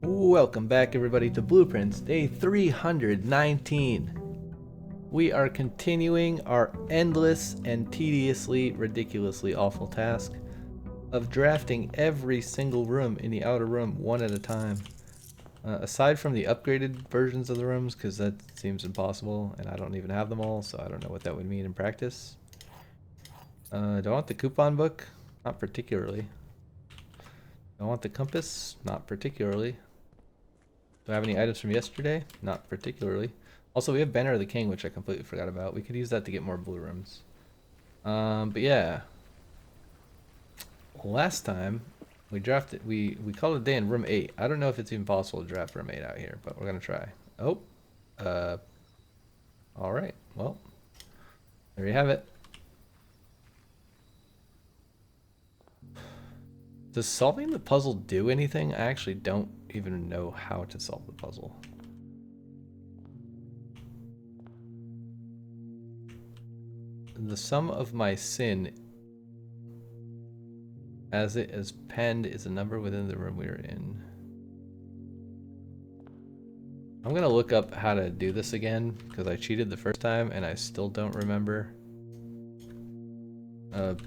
Welcome back, everybody, to Blueprints, day 319. We are continuing our endless and tediously, ridiculously awful task of drafting every single room in the outer room one at a time. Aside from the upgraded versions of the rooms, because that seems impossible, and I don't even have them all, so I don't know what that would mean in practice. Do I want the coupon book? Not particularly. Do I want the compass? Not particularly. Do I have any items from yesterday? Not particularly. Also, we have Banner of the King, which I completely forgot about. We could use that to get more blue rooms. But yeah. Last time, we drafted, we called it a day in room 8. I don't know if it's even possible to draft room 8 out here, but we're going to try. Oh. Alright. Well, there you have it. Does solving the puzzle do anything? I actually don't even know how to solve the puzzle. The sum of my sin as it is penned is a number within the room we are in. I'm gonna look up how to do this again because I cheated the first time and I still don't remember.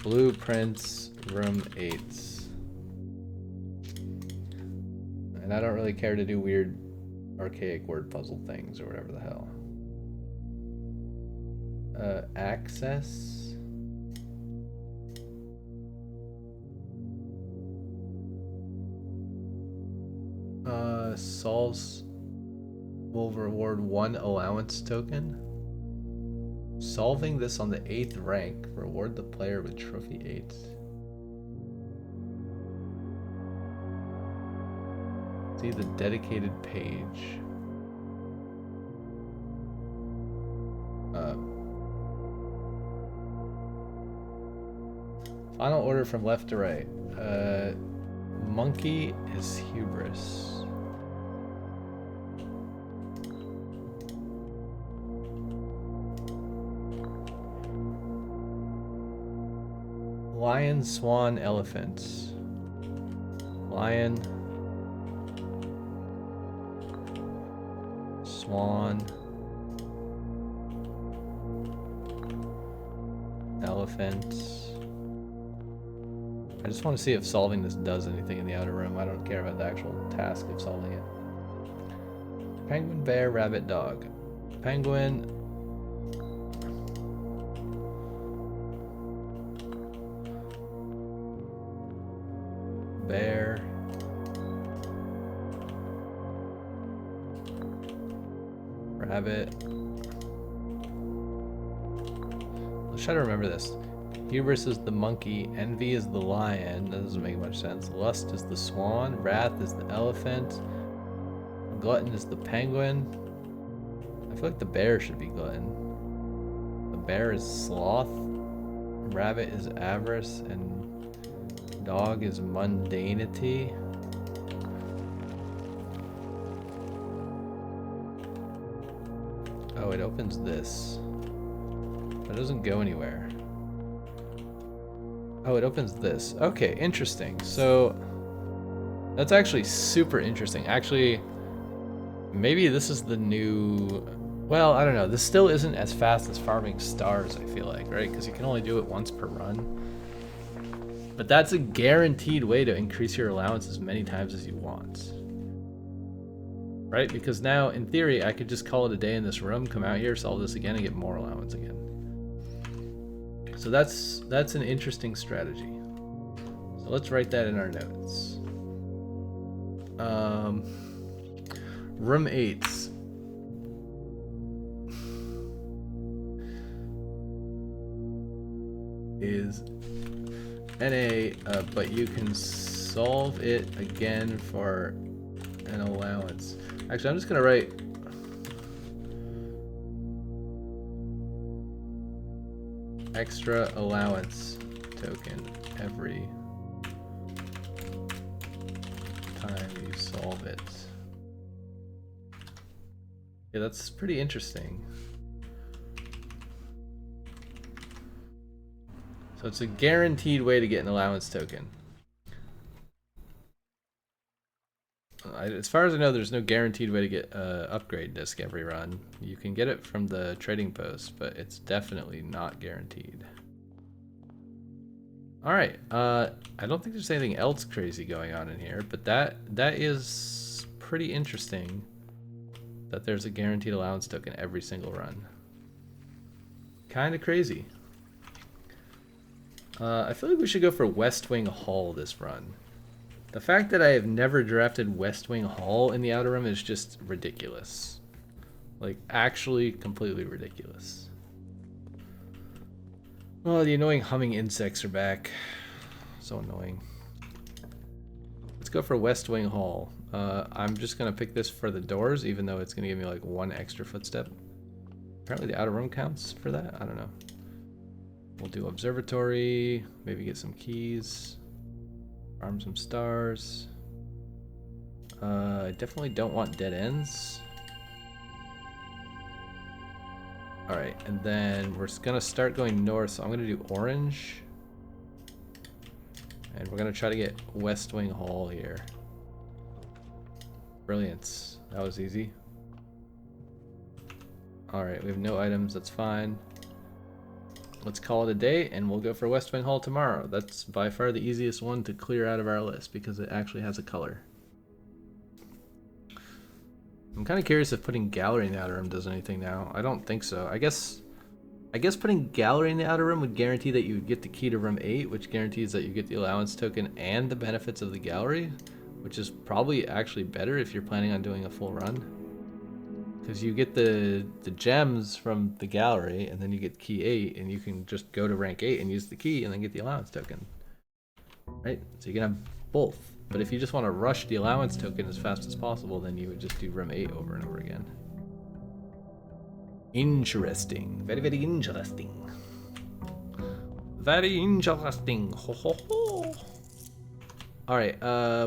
Blueprints room 8. And I don't really care to do weird archaic word puzzle things or whatever the hell. Access. Solves will reward 1 allowance token. Solving this on the 8th rank, reward the player with trophy 8. See the dedicated page. Final order from left to right. Monkey is hubris. Lion, swan, elephant. Lion. Swan. Elephant. I just want to see if solving this does anything in the outer room. I don't care about the actual task of solving it. Penguin, bear, rabbit, dog. Penguin. Bear. Rabbit. Let's try to remember this. Hubris is the monkey, envy is the lion, that doesn't make much sense. Lust is the swan, wrath is the elephant, glutton is the penguin. I feel like the bear should be glutton. The bear is sloth, rabbit is avarice, and dog is mundanity. Oh, it opens this. But it doesn't go anywhere. Oh, it opens this. Okay, interesting. So that's actually super interesting. Actually, maybe this is the new... Well, I don't know. This still isn't as fast as farming stars, I feel like, right? Because you can only do it once per run. But that's a guaranteed way to increase your allowance as many times as you want. Right? Because now, in theory, I could just call it a day in this room, come out here, solve this again, and get more allowance again. So that's an interesting strategy. So let's write that in our notes. Room 8. Is NA, but you can solve it again for an allowance. Actually, I'm just gonna write extra allowance token every time you solve it. Yeah, that's pretty interesting. So it's a guaranteed way to get an allowance token. As far as I know, there's no guaranteed way to get upgrade disc every run. You can get it from the trading post, but it's definitely not guaranteed. Alright, I don't think there's anything else crazy going on in here, but that is pretty interesting that there's a guaranteed allowance token every single run. Kinda crazy. I feel like we should go for West Wing Hall this run. The fact that I have never drafted West Wing Hall in the Outer Rim is just ridiculous. Like, actually completely ridiculous. Oh, the annoying humming insects are back. So annoying. Let's go for West Wing Hall. I'm just gonna pick this for the doors, even though it's gonna give me like 1 extra footstep. Apparently the Outer Rim counts for that? I don't know. We'll do Observatory, maybe get some keys. Farm some stars. I definitely don't want dead ends. Alright, and then we're gonna start going north, so I'm gonna do orange. And we're gonna try to get West Wing Hall here. Brilliance. That was easy. Alright, we have no items, that's fine. Let's call it a day, and we'll go for West Wing Hall tomorrow. That's by far the easiest one to clear out of our list, because it actually has a color. I'm kind of curious if putting Gallery in the Outer Rim does anything now. I don't think so. I guess putting Gallery in the Outer Rim would guarantee that you would get the key to Room 8, which guarantees that you get the allowance token and the benefits of the Gallery, which is probably actually better if you're planning on doing a full run. Because you get the gems from the Gallery, and then you get key 8, and you can just go to rank 8 and use the key, and then get the allowance token. Right? So you can have both. But if you just want to rush the allowance token as fast as possible, then you would just do Room 8 over and over again. Interesting. Very, very interesting. Very interesting. Ho, ho, ho. Alright,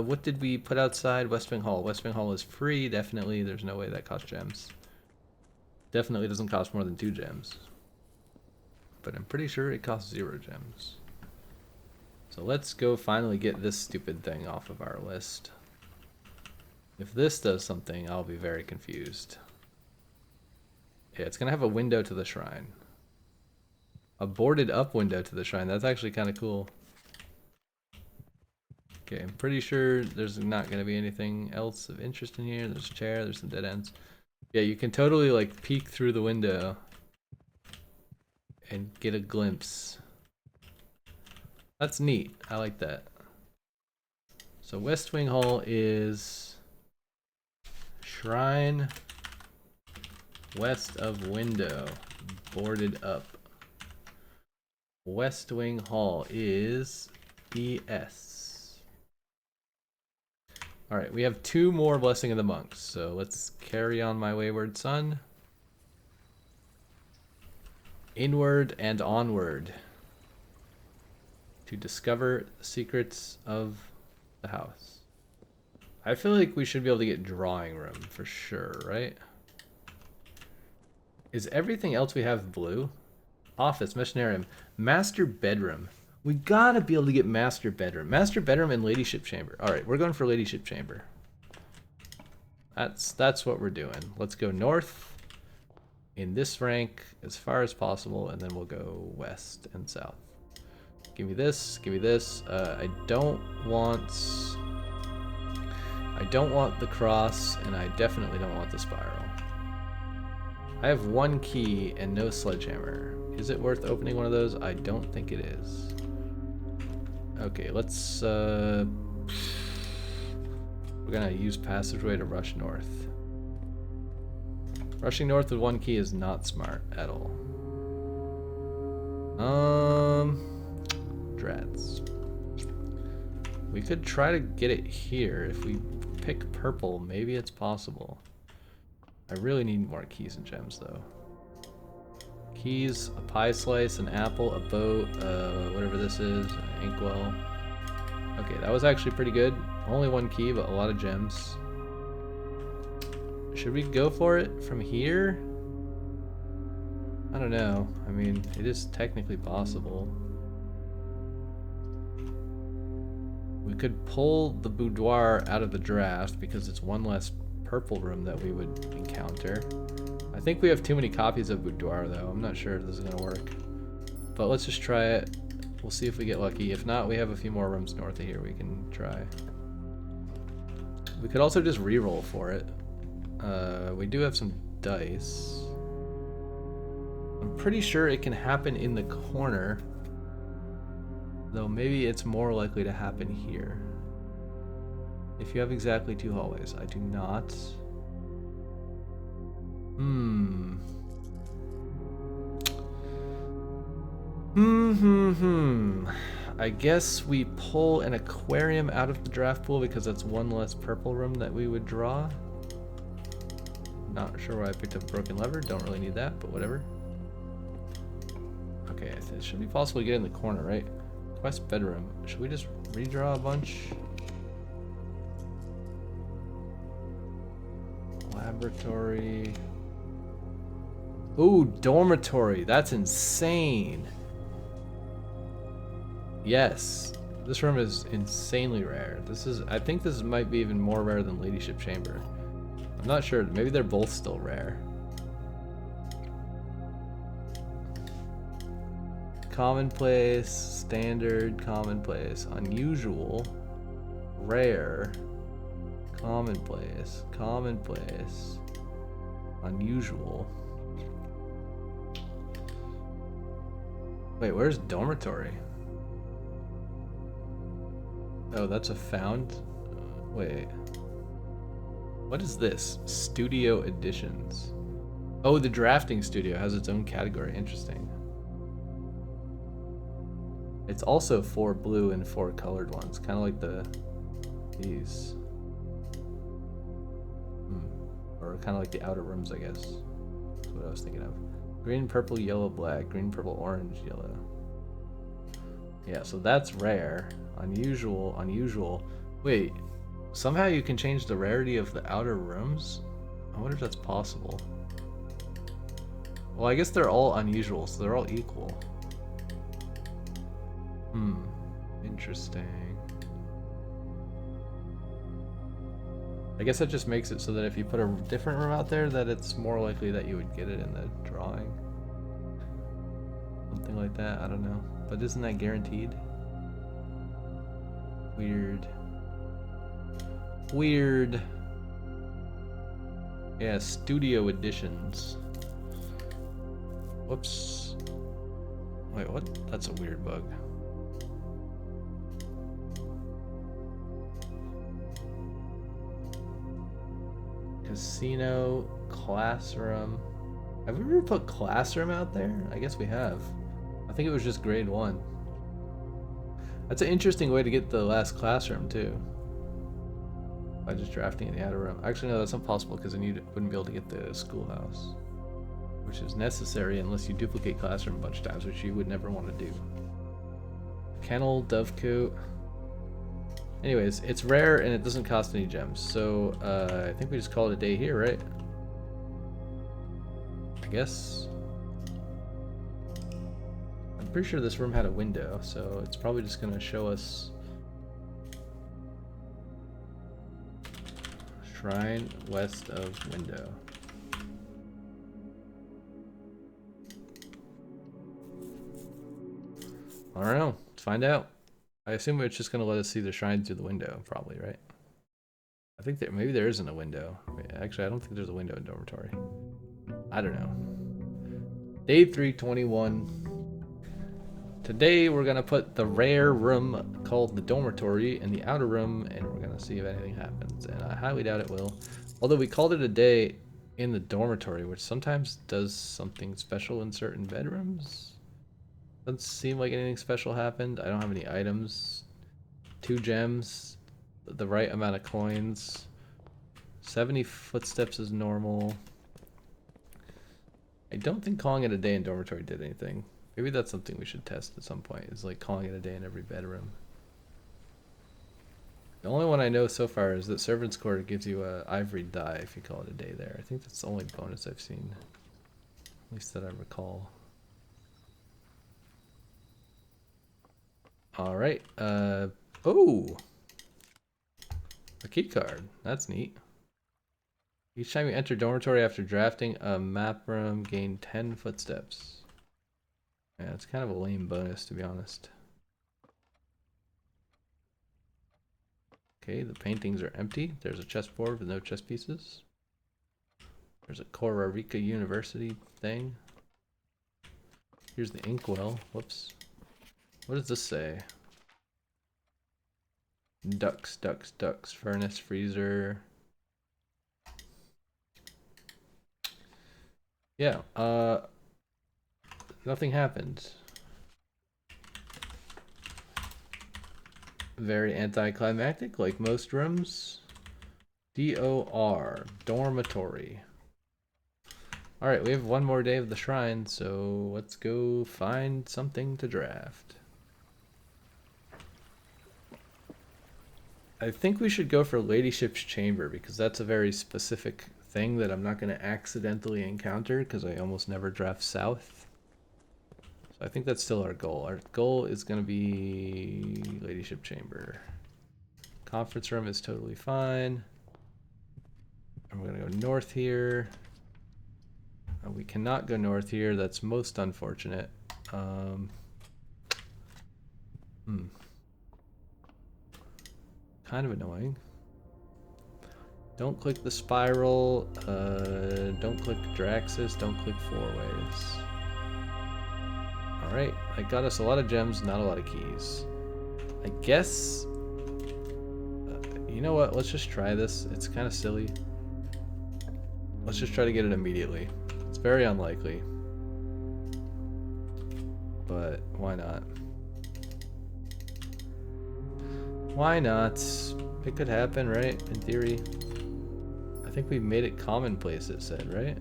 what did we put outside? West Wing Hall. West Wing Hall is free, definitely. There's no way that costs gems. Definitely doesn't cost more than 2 gems. But I'm pretty sure it costs 0 gems. So let's go finally get this stupid thing off of our list. If this does something, I'll be very confused. Yeah, it's gonna have a window to the shrine. A boarded up window to the shrine. That's actually kind of cool. Okay, I'm pretty sure there's not going to be anything else of interest in here. There's a chair, there's some dead ends. Yeah, you can totally like peek through the window and get a glimpse. That's neat. I like that. So West Wing Hall is shrine west of window, boarded up. West Wing Hall is ES. Alright, we have 2 more Blessing of the Monks, so let's carry on my wayward son. Inward and onward to discover the secrets of the house. I feel like we should be able to get drawing room for sure, right? Is everything else we have blue? Office, Missionarium, Master Bedroom. We gotta be able to get Master Bedroom. Master Bedroom and Ladyship Chamber. Alright, we're going for Ladyship Chamber. That's what we're doing. Let's go north in this rank as far as possible, and then we'll go west and south. Give me this, give me this. I don't want the cross, and I definitely don't want the spiral. I have 1 key and no sledgehammer. Is it worth opening one of those? I don't think it is. Okay, let's we're gonna use passageway to rush north. Rushing north with 1 key is not smart at all. Drats. We could try to get it here. If we pick purple, maybe it's possible. I really need more keys and gems though. Keys, a pie slice, an apple, a boat, whatever this is, an inkwell. Okay, that was actually pretty good. Only 1 key, but a lot of gems. Should we go for it from here? I don't know. I mean, it is technically possible. We could pull the boudoir out of the draft because it's one less purple room that we would encounter. I think we have too many copies of boudoir though. I'm not sure if this is gonna work. But let's just try it. We'll see if we get lucky. If not, we have a few more rooms north of here we can try. We could also just re-roll for it. We do have some dice. I'm pretty sure it can happen in the corner. Though maybe it's more likely to happen here. If you have exactly 2 hallways. I do not. I guess we pull an aquarium out of the draft pool because that's one less purple room that we would draw. Not sure why I picked up a broken lever. Don't really need that, but whatever. Okay, it should be possible to get in the corner, right? Quest bedroom. Should we just redraw a bunch? Laboratory. Ooh, dormitory. That's insane. Yes. This room is insanely rare. I think this might be even more rare than Ladyship Chamber. I'm not sure. Maybe they're both still rare. Commonplace, standard, commonplace, unusual, rare, commonplace, commonplace, unusual. Wait, where's dormitory? Oh, that's a found? Wait. What is this? Studio editions. Oh, the drafting studio has its own category. Interesting. It's also 4 blue and 4 colored ones, kind of like these. Or kind of like the outer rooms, I guess. That's what I was thinking of. Green, purple, yellow, black. Green, purple, orange, yellow. Yeah, so that's rare. Unusual, unusual. Wait, somehow you can change the rarity of the outer rooms? I wonder if that's possible. Well, I guess they're all unusual, so they're all equal. Interesting. I guess that just makes it so that if you put a different room out there, that it's more likely that you would get it in the drawing. Something like that, I don't know. But isn't that guaranteed? Weird. Weird. Yeah, studio editions. Whoops. Wait, what? That's a weird bug. Casino, classroom. Have we ever put classroom out there? I guess we have. I think it was just grade 1. That's an interesting way to get the last classroom too. By just drafting in the outer room. Actually, no, that's impossible because then you wouldn't be able to get the schoolhouse. Which is necessary unless you duplicate classroom a bunch of times, which you would never want to do. Kennel, dovecote. Anyways, it's rare and it doesn't cost any gems. So I think we just call it a day here, right? I guess. I'm pretty sure this room had a window, so it's probably just going to show us shrine west of window. I don't know. Let's find out. I assume it's just going to let us see the shrine through the window, probably, right? I think that maybe there isn't a window. Actually, I don't think there's a window in dormitory. I don't know. Day 321. Today we're going to put the rare room called the dormitory in the outer room, and we're going to see if anything happens. And I highly doubt it will. Although we called it a day in the dormitory, which sometimes does something special in certain bedrooms. Doesn't seem like anything special happened. I don't have any items. 2 gems. The right amount of coins. 70 footsteps is normal. I don't think calling it a day in dormitory did anything. Maybe that's something we should test at some point. Is like calling it a day in every bedroom. The only one I know so far is that Servant's Quarter gives you a ivory die if you call it a day there. I think that's the only bonus I've seen. At least that I recall. All right. Oh, A key card. That's neat. Each time you enter dormitory after drafting a map room, gain 10 footsteps. Yeah, it's kind of a lame bonus, to be honest. Okay, the paintings are empty. There's a chessboard with no chess pieces. There's a Costa Rica University thing. Here's the inkwell. Whoops. What does this say? Ducks, ducks, ducks. Furnace, freezer. Yeah, nothing happened. Very anticlimactic, like most rooms. DOR, dormitory. Alright, we have one more day of the shrine, so let's go find something to draft. I think we should go for Ladyship's Chamber, because that's a very specific thing that I'm not going to accidentally encounter, because I almost never draft south. So I think that's still our goal. Our goal is going to be Ladyship Chamber. Conference room is totally fine. And we're going to go north here. We cannot go north here. That's most unfortunate. Kind of annoying. Don't click the spiral. Don't click Draxus. Don't click 4 ways. Alright, that got us a lot of gems, not a lot of keys. I guess... you know what? Let's just try this. It's kind of silly. Let's just try to get it immediately. It's very unlikely. But why not? Why not? It could happen, right? In theory. I think we made it commonplace, it said, right?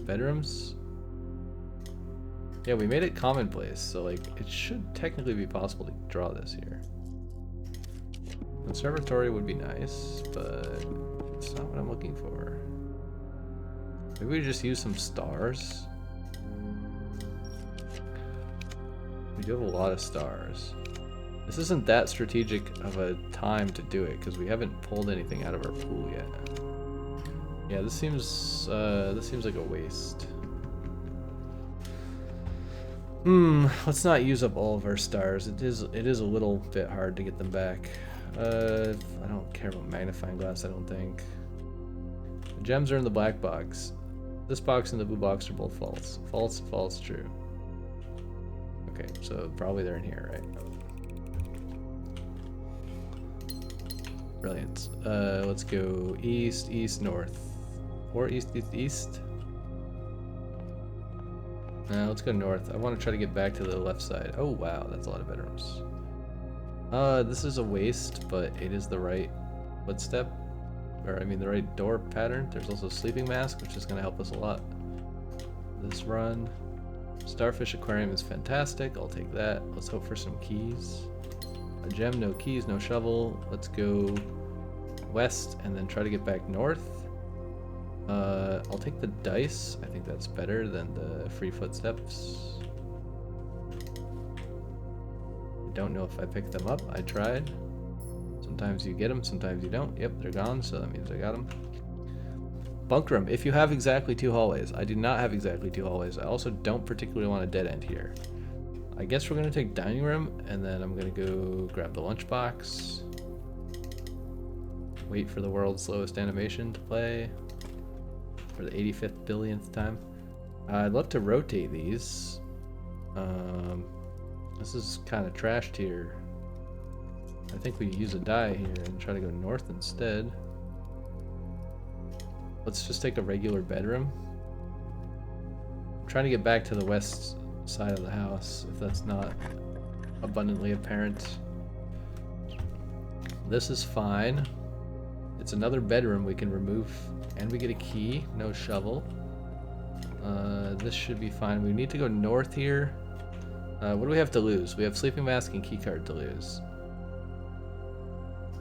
Bedrooms? Yeah, we made it commonplace, so like it should technically be possible to draw this here. Conservatory would be nice, but it's not what I'm looking for. Maybe we just use some stars. We do have a lot of stars. This isn't that strategic of a time to do it because we haven't pulled anything out of our pool yet. Yeah, this seems like a waste. Let's not use up all of our stars. It is a little bit hard to get them back. I don't care about magnifying glass, I don't think. The gems are in the black box. This box and the blue box are both false. False, false, true. Okay, so probably they're in here, right? Brilliant. Let's go east, east, north. Or east, east, east. Let's go north. I want to try to get back to the left side. Oh wow, that's a lot of bedrooms. This is a waste, but it is the right footstep. Or I mean the right door pattern. There's also sleeping mask, which is going to help us a lot. This run. Starfish aquarium is fantastic. I'll take that. Let's hope for some keys. A gem, no keys, no shovel. Let's go west and then try to get back north. I'll take the dice. I think that's better than the free footsteps. I don't know if I picked them up. I tried. Sometimes you get them, sometimes you don't. Yep, they're gone, so that means I got them. Bunk room. If you have exactly 2 hallways. I do not have exactly 2 hallways. I also don't particularly want a dead end here. I guess we're going to take dining room, and then I'm going to go grab the lunchbox. Wait for the world's slowest animation to play. For the 85th billionth time. I'd love to rotate these. This is kind of trashed here. I think we use a die here and try to go north instead. Let's just take a regular bedroom. I'm trying to get back to the west side of the house, if that's not abundantly apparent. This is fine. It's another bedroom we can remove, and we get a key, no shovel. This should be fine. We need to go north here. What do we have to lose? We have sleeping mask and key card to lose.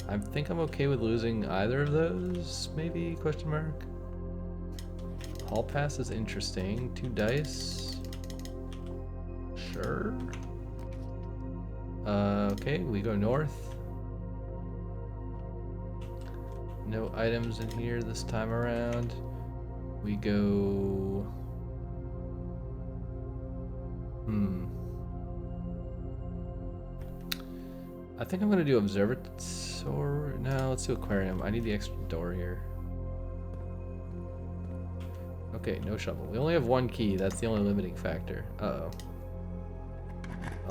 I think I'm okay with losing either of those, maybe, question mark. Hall pass is interesting. 2 dice. Sure. Okay, we go north. No items in here this time around. We go... I think I'm gonna do observatory. No, let's do aquarium. I need the extra door here. Okay, no shovel. We only have one key. That's the only limiting factor. Uh-oh.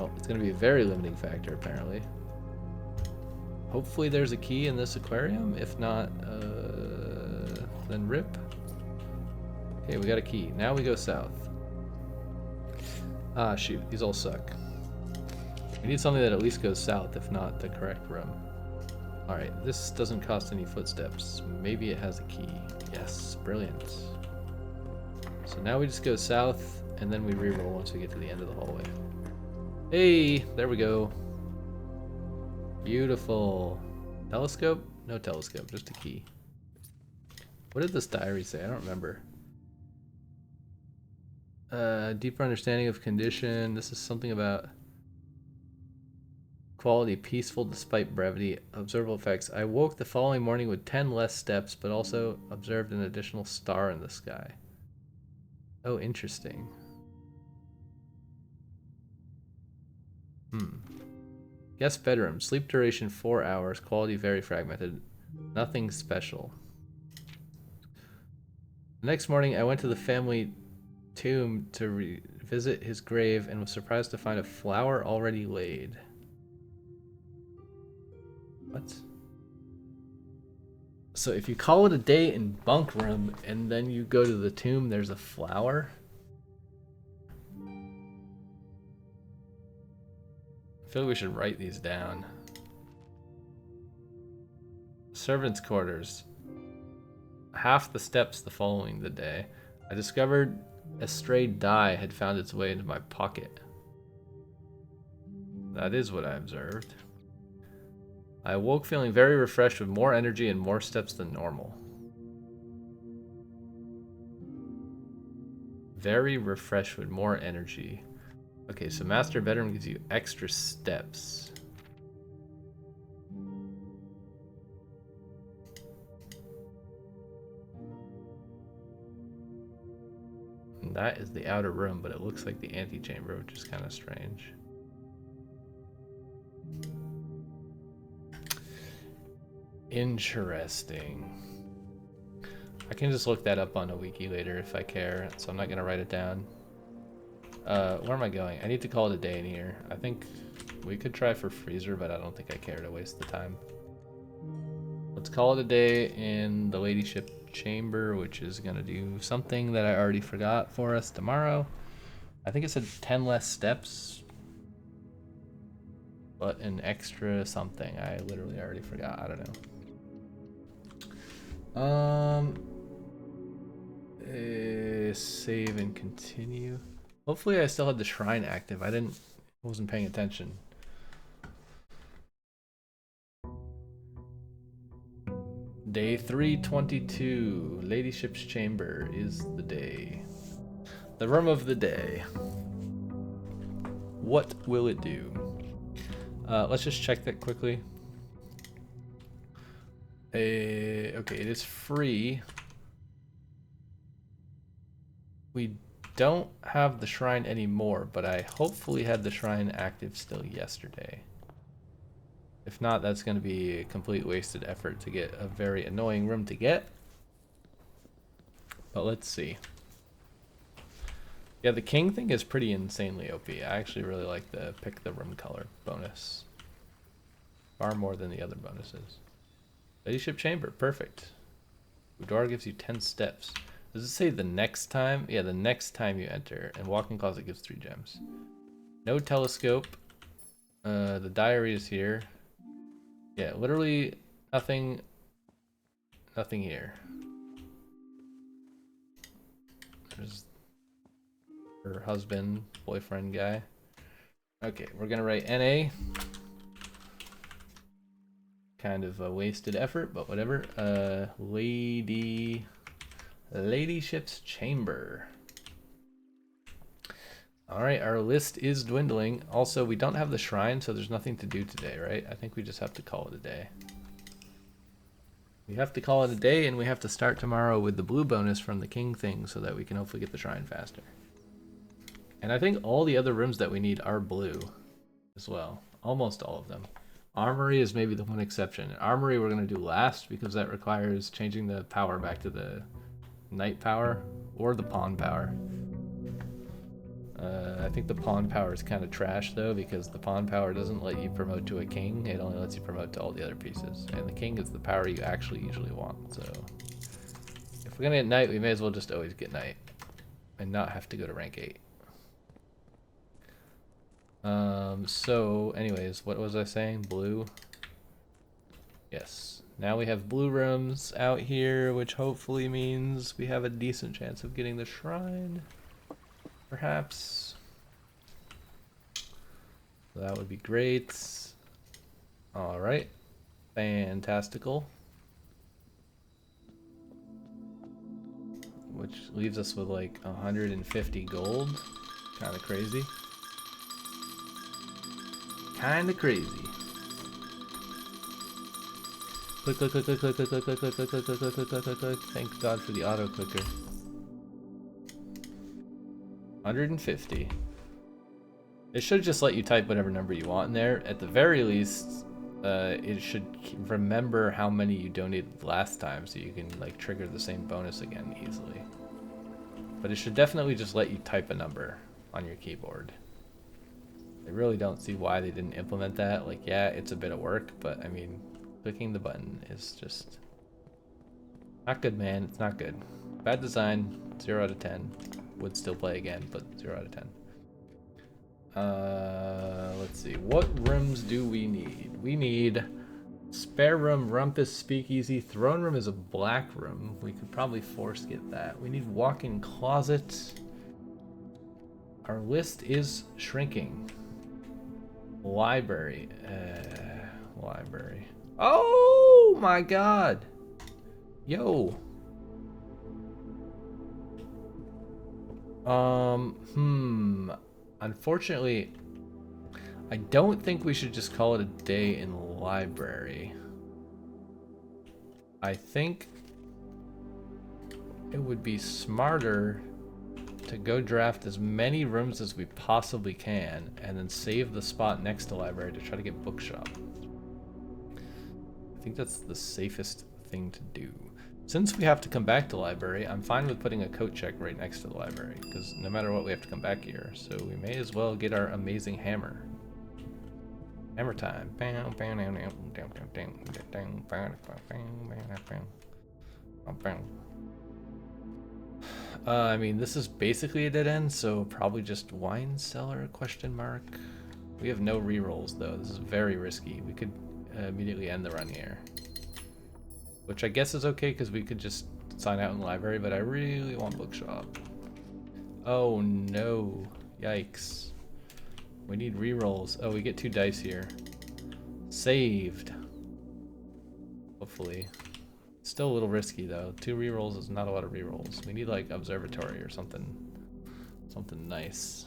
Oh, it's gonna be a very limiting factor, apparently. Hopefully there's a key in this aquarium. If not, then rip. Okay, we got a key. Now we go south. Ah, shoot. These all suck. We need something that at least goes south, if not the correct room. Alright, this doesn't cost any footsteps. Maybe it has a key. Yes, brilliant. So now we just go south, and then we reroll once we get to the end of the hallway. Hey, there we go. Beautiful. Telescope? No telescope, just a key. What did this diary say? I don't remember. Deeper understanding of condition. This is something about quality, peaceful despite brevity, observable effects. I woke the following morning with 10 less steps, but also observed an additional star in the sky. Oh, interesting. Guest bedroom. Sleep duration 4 hours. Quality very fragmented. Nothing special. The next morning, I went to the family tomb to revisit his grave and was surprised to find a flower already laid. What? So if you call it a day in bunk room and then you go to the tomb, there's a flower? I feel like we should write these down. Servants' quarters. Half the steps the following the day. I discovered a stray die had found its way into my pocket. That is what I observed. I awoke feeling very refreshed with more energy and more steps than normal. Very refreshed with more energy. Okay, so master bedroom gives you extra steps. And that is the outer room, but it looks like the antechamber, which is kind of strange. Interesting. I can just look that up on a wiki later if I care, so I'm not going to write it down. Where am I going? I need to call it a day in here. I think we could try for freezer, but I don't think I care to waste the time. Let's call it a day in the ladyship chamber, which is going to do something that I already forgot for us tomorrow. I think it said 10 less steps, but an extra something. I literally already forgot. I don't know. Save and continue. Hopefully I still had the shrine active. Wasn't paying attention. Day 322. Ladyship's chamber is the day. The room of the day. What will it do? Let's just check that quickly. Okay, it is free. We don't have the shrine anymore, but I hopefully had the shrine active still yesterday. If not, that's going to be a complete wasted effort to get a very annoying room to get. But let's see. Yeah, the king thing is pretty insanely OP. I actually really like the pick the room color bonus. Far more than the other bonuses. Ladyship chamber, perfect. Boudoir gives you 10 steps. Does it say the next time? Yeah, the next time you enter. And walk-in closet gives 3 gems. No telescope. The diary is here. Yeah, literally nothing here. There's her husband, boyfriend guy. Okay, we're gonna write NA. Kind of a wasted effort, but whatever. Ladyship's chamber. Alright, our list is dwindling. Also, we don't have the shrine, so there's nothing to do today, right? I think we just have to call it a day. We have to call it a day, and we have to start tomorrow with the blue bonus from the king thing so that we can hopefully get the shrine faster. And I think all the other rooms that we need are blue as well. Almost all of them. Armory is maybe the one exception. Armory we're going to do last because that requires changing the power back to the knight power or the pawn power. I think the pawn power is kind of trash though, because the pawn power doesn't let you promote to a king. It only lets you promote to all the other pieces. And the king is the power you actually usually want. So if we're going to get knight, we may as well just always get knight and not have to go to rank 8. So anyways, what was I saying? Blue. Yes. Now we have blue rooms out here, which hopefully means we have a decent chance of getting the shrine. Perhaps. That would be great. Alright. Fantastical. Which leaves us with like 150 gold. Kind of crazy. Kinda crazy. Click, click, click, click, click, click, click, click, click, click, click, click, click, click, click, click. Thank God for the auto clicker. 150. It should just let you type whatever number you want in there. At the very least, it should remember how many you donated last time, so you can like trigger the same bonus again easily. But it should definitely just let you type a number on your keyboard. I really don't see why they didn't implement that. Like, yeah, it's a bit of work, but I mean, clicking the button is just not good, man. It's not good. Bad design, 0 out of 10. Would still play again, but 0 out of 10. Let's see. What rooms do we need? We need spare room, rumpus, speakeasy. Throne room is a black room. We could probably force get that. We need walk-in closet. Our list is shrinking. Library. Library. Oh my god! Yo! Unfortunately, I don't think we should just call it a day in the library. I think it would be smarter to go draft as many rooms as we possibly can and then save the spot next to library to try to get bookshop. I think that's the safest thing to do. Since we have to come back to library, I'm fine with putting a coat check right next to the library, because no matter what we have to come back here, so we may as well get our amazing hammer. Hammer time. I mean, this is basically a dead end, so probably just wine cellar, question mark. We have no rerolls though. This is very risky. We could immediately end the run here. Which I guess is okay because we could just sign out in the library, but I really want bookshop. Oh no. Yikes. We need rerolls. Oh, we get 2 dice here. Saved. Hopefully. Still a little risky though. 2 rerolls is not a lot of rerolls. We need like observatory or something. Something nice.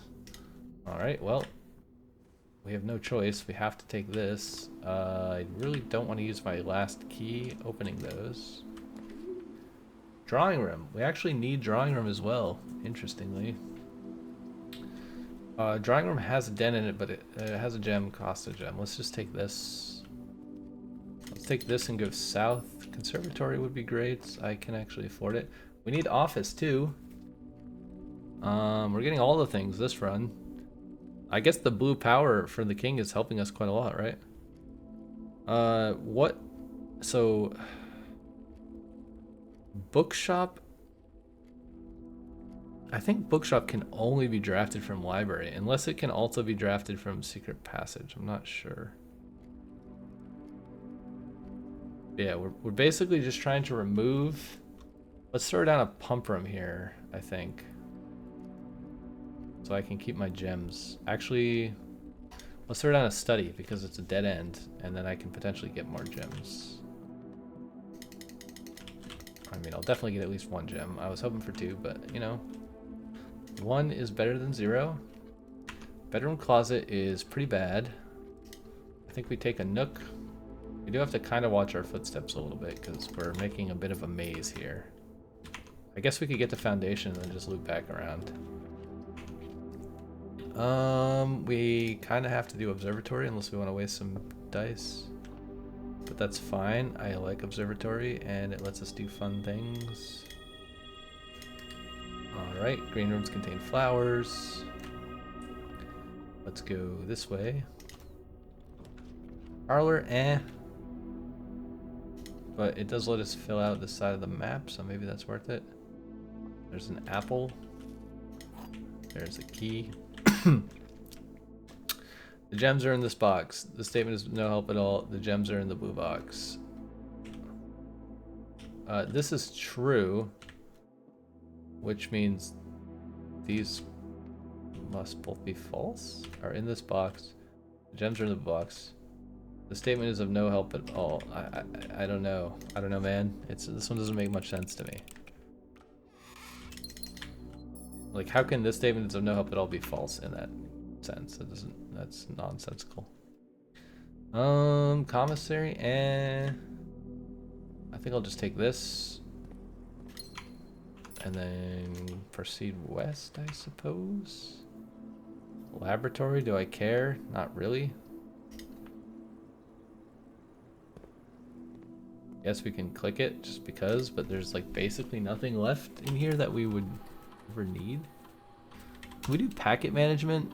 Alright, well. We have no choice. We have to take this. I really don't want to use my last key opening those. Drawing room. We actually need drawing room as well, interestingly. Drawing room has a den in it, but it has a gem, costs a gem. Let's just take this. Let's take this and go south. Conservatory would be great. I can actually afford it. We need office too. We're getting all the things this run. I guess the blue power for the king is helping us quite a lot, right? What? So, bookshop. I think bookshop can only be drafted from library, unless it can also be drafted from secret passage. I'm not sure. Yeah, we're basically just trying to remove. Let's throw down a pump room here, I think. So I can keep my gems. Actually, let's throw down a study because it's a dead end, and then I can potentially get more gems. I mean, I'll definitely get at least 1 gem. I was hoping for 2, but you know, 1 is better than 0. Bedroom closet is pretty bad. I think we take a nook. We do have to kind of watch our footsteps a little bit because we're making a bit of a maze here. I guess we could get the foundation and then just loop back around. We kind of have to do observatory unless we want to waste some dice. But that's fine. I like observatory and it lets us do fun things. Alright, green rooms contain flowers. Let's go this way. Parlor, eh. But it does let us fill out the side of the map, so maybe that's worth it. There's an apple. There's a key. The gems are in this box. The statement is no help at all. The gems are in the blue box. This is true, which means these must both be false. Are in this box. The gems are in the box. The statement is of no help at all. I don't know. I don't know, man. This one doesn't make much sense to me. Like, how can this statement is of no help at all be false in that sense? It doesn't. That's nonsensical. Commissary, and I think I'll just take this and then proceed west, I suppose. Laboratory, do I care? Not really. Guess we can click it just because, but there's like basically nothing left in here that we would ever need. Can we do packet management?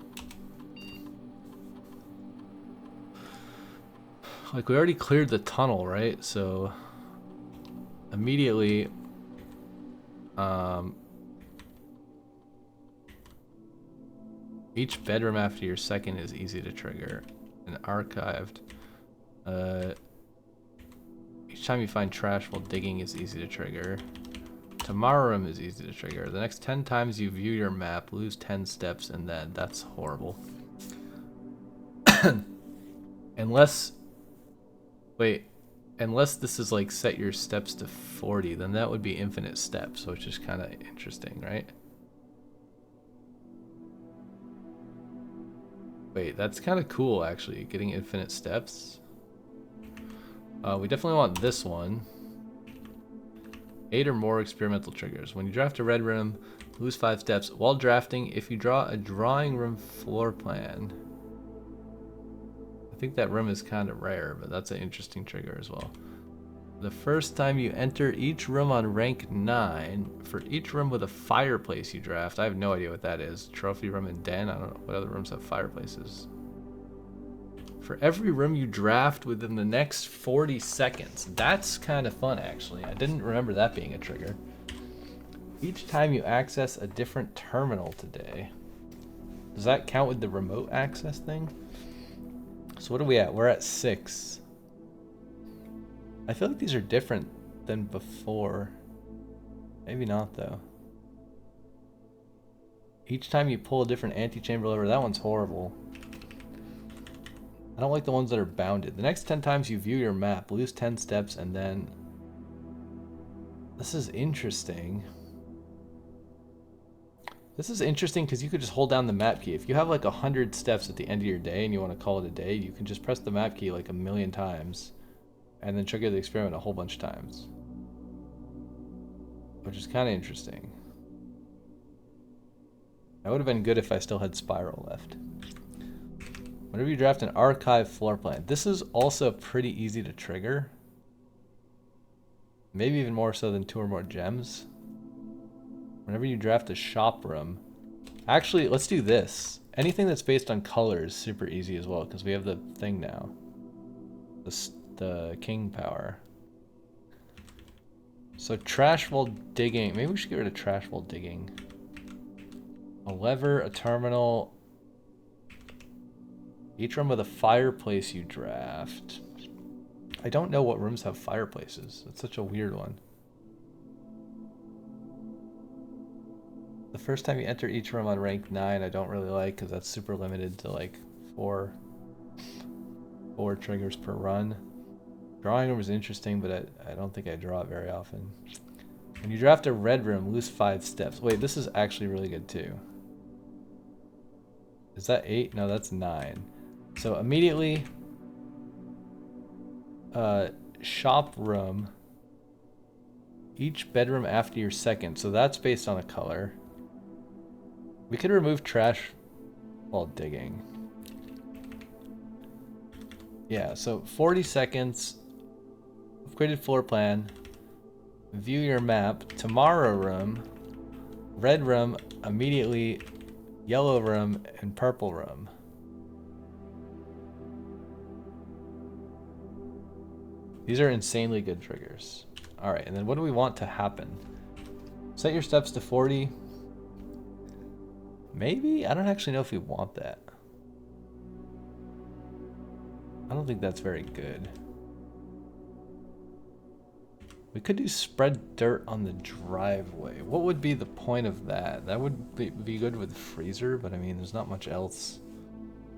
Like, we already cleared the tunnel, right? So immediately each bedroom after your second is easy to trigger and archived. Each time you find trash while digging is easy to trigger. Tomorrow room is easy to trigger. The next 10 times you view your map, lose 10 steps, and then that's horrible. Unless this is like set your steps to 40, then that would be infinite steps, which is kind of interesting, right? Wait, that's kind of cool actually, getting infinite steps. We definitely want this one. 8 or more experimental triggers. When you draft a red room, lose 5 steps. While drafting, if you draw a drawing room floor plan. I think that room is kind of rare, but that's an interesting trigger as well. The first time you enter each room on rank 9, for each room with a fireplace you draft. I have no idea what that is. Trophy room and den? I don't know what other rooms have fireplaces. For every room you draft within the next 40 seconds. That's kind of fun, actually. I didn't remember that being a trigger. Each time you access a different terminal today. Does that count with the remote access thing? So what are we at? We're at 6. I feel like these are different than before. Maybe not, though. Each time you pull a different antechamber lever. That one's horrible. I don't like the ones that are bounded. The next 10 times you view your map, lose 10 steps, and then... This is interesting. This is interesting because you could just hold down the map key. If you have like 100 steps at the end of your day and you want to call it a day, you can just press the map key like 1,000,000 times and then trigger the experiment a whole bunch of times. Which is kind of interesting. That would have been good if I still had Spiral left. Whenever you draft an archive floor plan, this is also pretty easy to trigger. Maybe even more so than 2 or more gems. Whenever you draft a shop room, actually, let's do this. Anything that's based on color is super easy as well because we have the thing now. The king power. So trash while digging. Maybe we should get rid of trash while digging. A lever, a terminal. Each room with a fireplace you draft. I don't know what rooms have fireplaces. That's such a weird one. The first time you enter each room on rank 9, I don't really like because that's super limited to like 4 triggers per run. Drawing room is interesting, but I don't think I draw it very often. When you draft a red room, lose 5 steps. Wait, this is actually really good too. Is that 8? No, that's 9. So immediately, Shop room. Each bedroom after your second. So that's based on a color. We could remove trash while digging. Yeah, so 40 seconds. Upgraded floor plan. View your map. Tomorrow room. Red room immediately. Yellow room and purple room. These are insanely good triggers. Alright, and then what do we want to happen? Set your steps to 40. Maybe? I don't actually know if we want that. I don't think that's very good. We could do spread dirt on the driveway. What would be the point of that? That would be good with freezer, but I mean, there's not much else.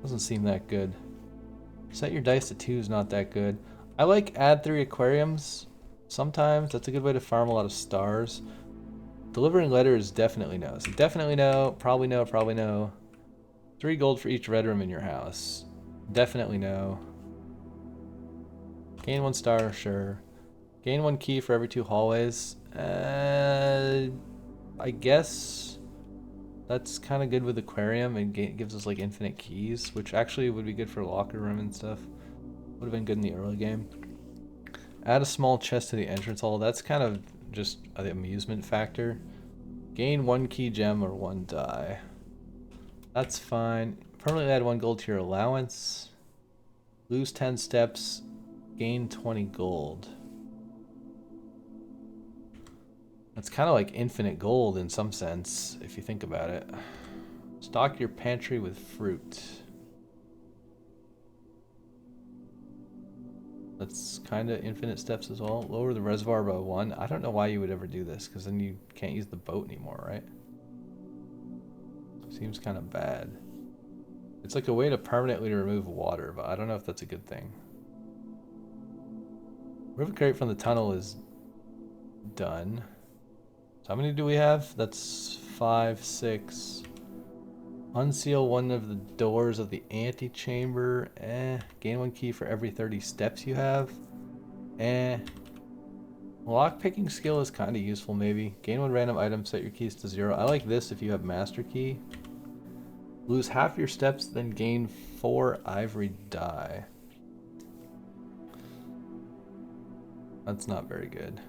Doesn't seem that good. Set your dice to 2 is not that good. I like add 3 aquariums. Sometimes that's a good way to farm a lot of stars. Delivering letters definitely no. So definitely no, probably no, probably no. 3 gold for each red room in your house. Definitely no. Gain 1 star, sure. Gain 1 key for every 2 hallways. I guess that's kind of good with aquarium and gives us like infinite keys, which actually would be good for locker room and stuff. Would have been good in the early game. Add a small chest to the entrance hall. That's kind of just an amusement factor. Gain 1 key gem or 1 die. That's fine. Permanently add 1 gold to your allowance. Lose 10 steps. Gain 20 gold. That's kind of like infinite gold in some sense, if you think about it. Stock your pantry with fruit. That's kind of infinite steps as well. Lower the reservoir by 1. I don't know why you would ever do this, because then you can't use the boat anymore, right? Seems kind of bad. It's like a way to permanently remove water, but I don't know if that's a good thing. Remove a crate from the tunnel is done. So how many do we have? That's 5, 6. Unseal 1 of the doors of the antechamber. Gain 1 key for every 30 steps you have. Lockpicking skill is kind of useful maybe. Gain 1 random item, set your keys to 0. I like this if you have master key. Lose half your steps, then gain 4 ivory die. That's not very good.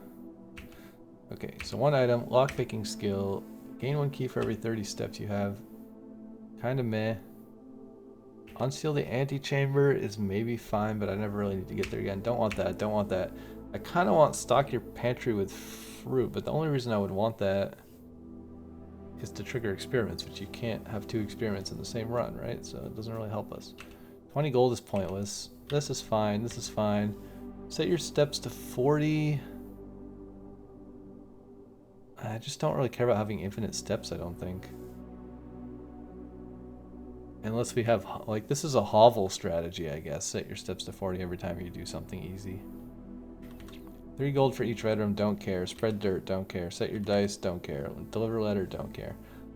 Okay, so 1 item, lockpicking skill. Gain 1 key for every 30 steps you have. Kind of meh. Unseal the antechamber is maybe fine, but I never really need to get there again. Don't want that, don't want that. I kind of want stock your pantry with fruit, but the only reason I would want that is to trigger experiments, which you can't have 2 experiments in the same run, right? So it doesn't really help us. 20 gold is pointless. This is fine, this is fine. Set your steps to 40. I just don't really care about having infinite steps, I don't think. Unless we have, like, this is a hovel strategy, I guess. Set your steps to 40 every time you do something easy. 3 gold for each red room, don't care. Spread dirt, don't care. Set your dice, don't care. Deliver letter, don't care.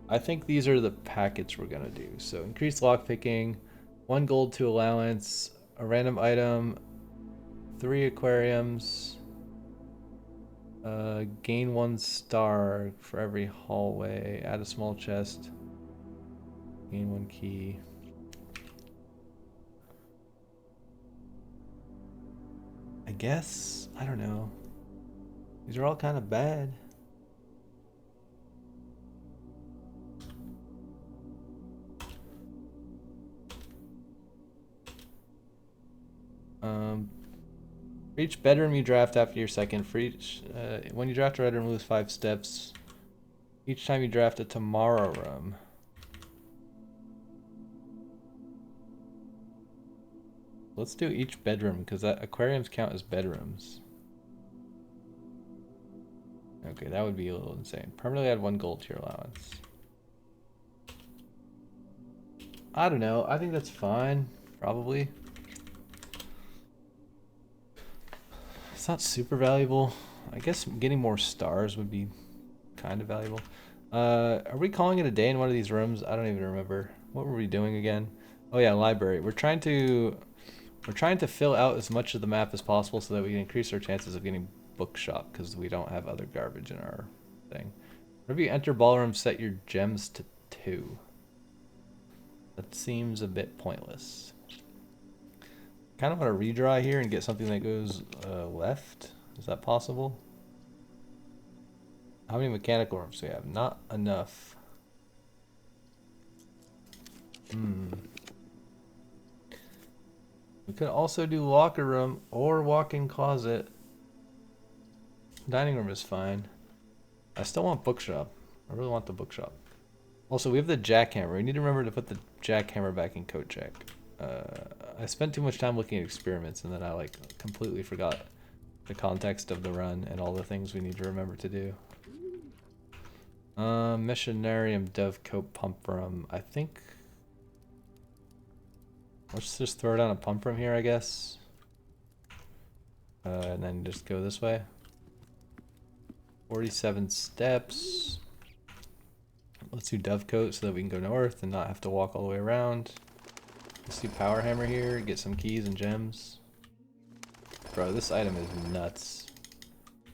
I think these are the packets we're gonna do. So increase lockpicking, 1 gold to allowance, a random item, 3 aquariums, gain 1 star for every hallway, add a small chest, gain 1 key. I guess, I don't know. These are all kind of bad. For each bedroom you draft after your second, for each, when you draft a bedroom, lose 5 steps. Each time you draft a tomorrow room. Let's do each bedroom, because aquariums count as bedrooms. Okay, that would be a little insane. Permanently add 1 gold to your allowance. I don't know. I think that's fine. Probably. It's not super valuable. I guess getting more stars would be kind of valuable. Are we calling it a day in one of these rooms? I don't even remember. What were we doing again? Oh yeah, library. We're We're trying to fill out as much of the map as possible so that we can increase our chances of getting bookshop, because we don't have other garbage in our thing. Whenever you enter ballroom, set your gems to 2. That seems a bit pointless. Kind of want to redraw here and get something that goes left. Is that possible? How many mechanical rooms do we have? Not enough. We could also do locker room or walk-in closet. Dining room is fine. I still want bookshop. I really want the bookshop. Also, we have the jackhammer. We need to remember to put the jackhammer back in coat check. I spent too much time looking at experiments and then I like completely forgot the context of the run and all the things we need to remember to do. Missionarium, dovecote, pump room. I think let's just throw down a pump room here, I guess. And then just go this way. 47 steps. Let's do dovecote so that we can go north and not have to walk all the way around. Let's do power hammer here, get some keys and gems. Bro, this item is nuts.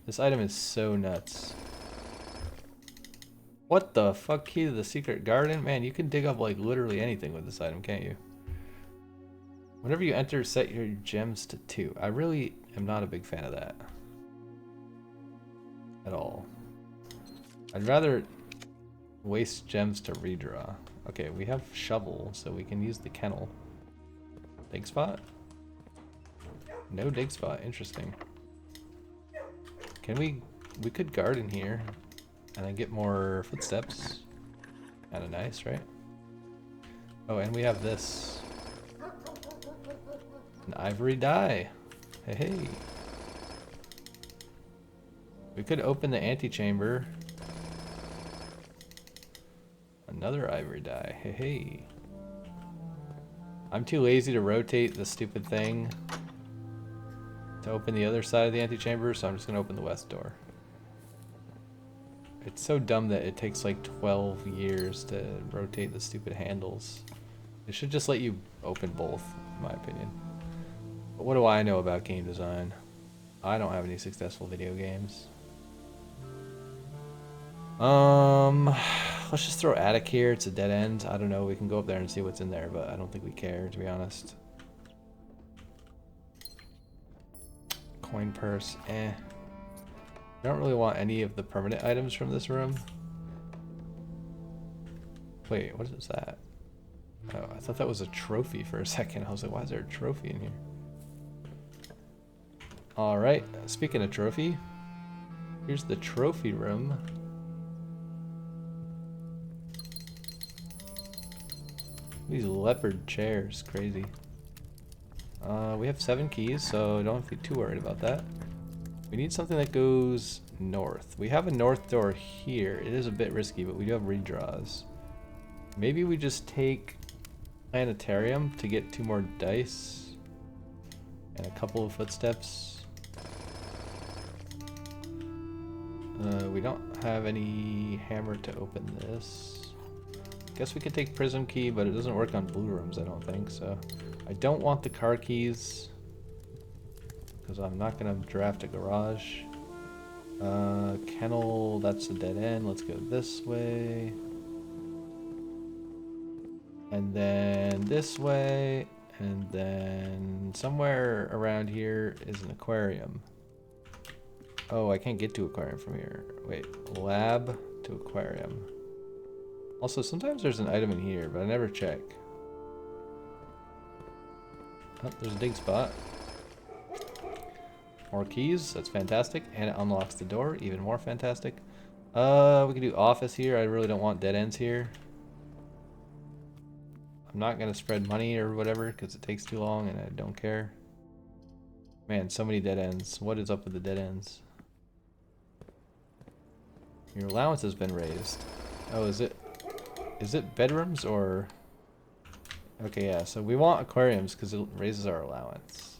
This item is so nuts. What the fuck? Key to the secret garden? Man, you can dig up like literally anything with this item, can't you? Whenever you enter, set your gems to 2. I really am not a big fan of that. At all. I'd rather waste gems to redraw. Okay, we have shovel, so we can use the kennel. Dig spot? No dig spot. Interesting. Can we could garden here and then get more footsteps. Kinda nice, right? Oh, and we have this. An ivory die. Hey, hey. We could open the antechamber. Another ivory die. Hey, hey. I'm too lazy to rotate the stupid thing to open the other side of the antechamber, so I'm just gonna open the west door. It's so dumb that it takes like 12 years to rotate the stupid handles. It should just let you open both, in my opinion. But what do I know about game design? I don't have any successful video games. Let's just throw attic here. It's a dead end. I don't know. We can go up there and see what's in there, but I don't think we care, to be honest. Coin purse, eh. I don't really want any of the permanent items from this room. Wait, what is that? Oh, I thought that was a trophy for a second. I was like, why is there a trophy in here? Alright, speaking of trophy, here's the trophy room. These leopard chairs, crazy. We have 7 keys, so don't have to be too worried about that. We need something that goes north. We have a north door here. It is a bit risky, but we do have redraws. Maybe we just take planetarium to get 2 more dice and a couple of footsteps. We don't have any hammer to open this. Guess we could take prism key, but it doesn't work on blue rooms, I don't think, so. I don't want the car keys, because I'm not going to draft a garage. Kennel, that's a dead end. Let's go this way. And then this way. And then somewhere around here is an aquarium. Oh, I can't get to aquarium from here. Wait, lab to aquarium. Also, sometimes there's an item in here, but I never check. Oh, there's a dig spot. More keys, that's fantastic. And it unlocks the door, even more fantastic. We can do office here. I really don't want dead ends here. I'm not gonna spread money or whatever, because it takes too long and I don't care. Man, so many dead ends. What is up with the dead ends? Your allowance has been raised. Oh, is it bedrooms or? Okay, yeah, so we want aquariums because it raises our allowance.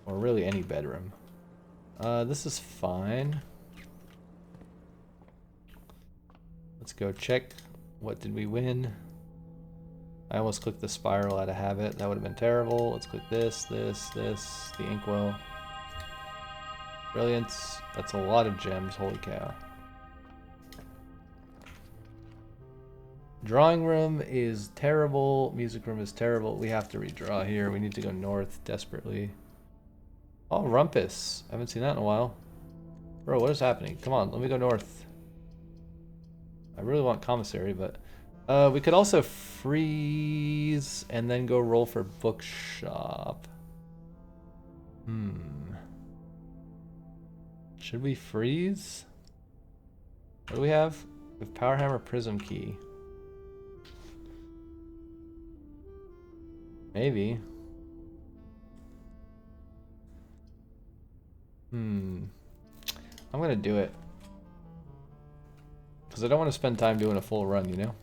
Or really any bedroom. This is fine. Let's go check. What did we win? I almost clicked the spiral out of habit. That would have been terrible. Let's click this, the inkwell. Brilliance. That's a lot of gems. Holy cow. Drawing room is terrible. Music room is terrible. We have to redraw here. We need to go north desperately. Oh, rumpus. I haven't seen that in a while. Bro, what is happening? Come on, let me go north. I really want commissary, but... we could also freeze and then go roll for bookshop. Should we freeze? What do we have? We have power hammer, prism key. Maybe. I'm gonna do it. Because I don't want to spend time doing a full run, you know?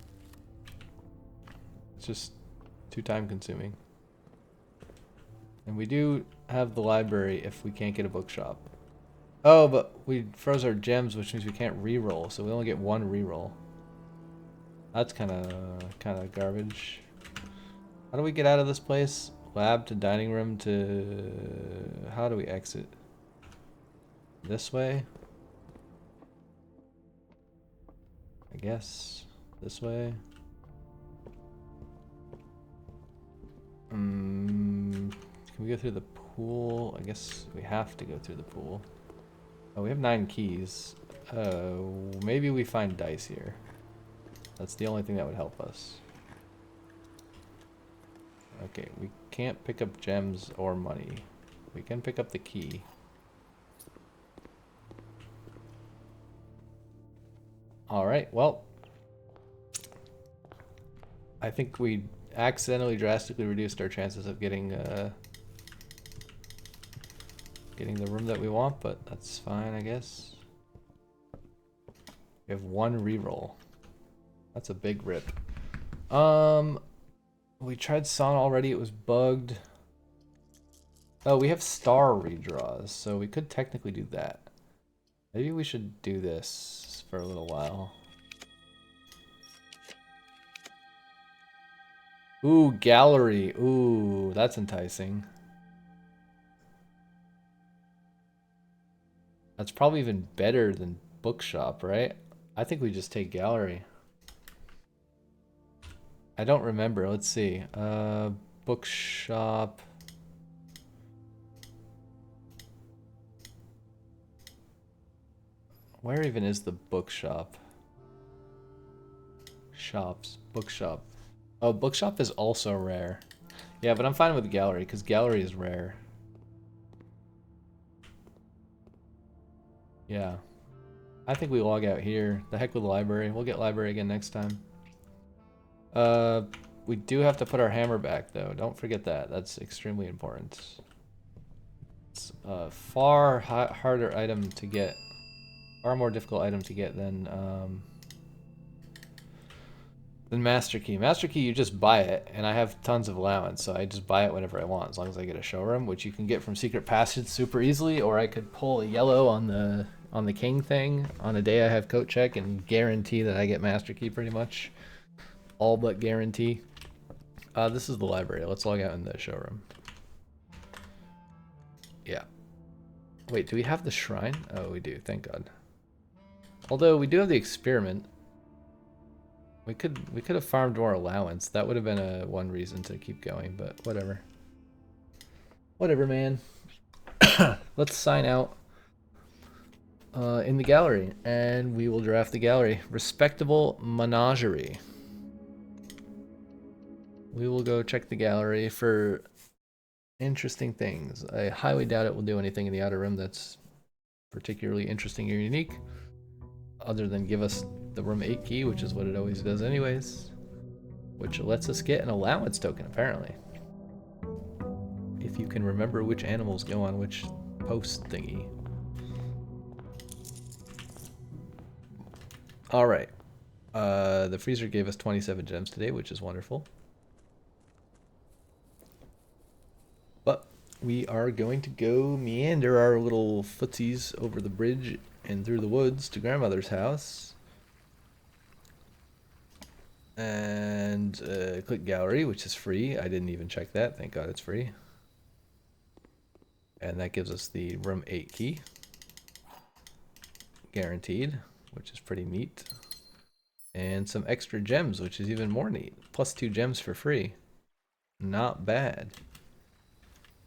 It's just too time consuming. And we do have the library if we can't get a bookshop. Oh, but we froze our gems, which means we can't reroll, so we only get one reroll. That's kind of garbage. How do we get out of this place? Lab to dining room to... How do we exit? This way? I guess. This way? Can we go through the pool? I guess we have to go through the pool. Oh, we have 9 keys. Maybe we find dice here. That's the only thing that would help us. Okay, we can't pick up gems or money. We can pick up the key. Alright, well. I think we accidentally drastically reduced our chances of getting the room that we want, but that's fine, I guess. We have 1 reroll. That's a big rip. We tried Sauna already, it was bugged. Oh, we have star redraws, so we could technically do that. Maybe we should do this for a little while. Ooh, gallery. Ooh, that's enticing. That's probably even better than bookshop, right? I think we just take gallery. I don't remember. Let's see. Bookshop. Where even is the bookshop? Shops. Bookshop. Oh, bookshop is also rare. Yeah, but I'm fine with gallery because gallery is rare. Yeah. I think we log out here. The heck with the library. We'll get library again next time. We do have to put our hammer back though. Don't forget that. That's extremely important. It's a far harder item to get. Far more difficult item to get than Master Key. Master Key, you just buy it, and I have tons of allowance, so I just buy it whenever I want, as long as I get a showroom, which you can get from Secret Passage super easily, or I could pull a yellow on the King thing on a day I have coat check and guarantee that I get Master Key pretty much. All but guarantee. This is the library. Let's log out in the showroom. Yeah. Wait, do we have the shrine? Oh, we do. Thank God. Although we do have the experiment. We could have farmed more allowance. That would have been one reason to keep going, but whatever. Whatever, man. Let's sign out in the gallery, and we will draft the gallery. Respectable Menagerie. We will go check the gallery for interesting things. I highly doubt it will do anything in the outer rim that's particularly interesting or unique, other than give us the room 8 key, which is what it always does anyways, which lets us get an allowance token, apparently. If you can remember which animals go on which post thingy. Alright. The freezer gave us 27 gems today, which is wonderful. But we are going to go meander our little footsies over the bridge and through the woods to grandmother's house. And click gallery, which is free. I didn't even check that. Thank God it's free. And that gives us the room 8 key. Guaranteed, which is pretty neat. And some extra gems, which is even more neat. Plus 2 gems for free. Not bad.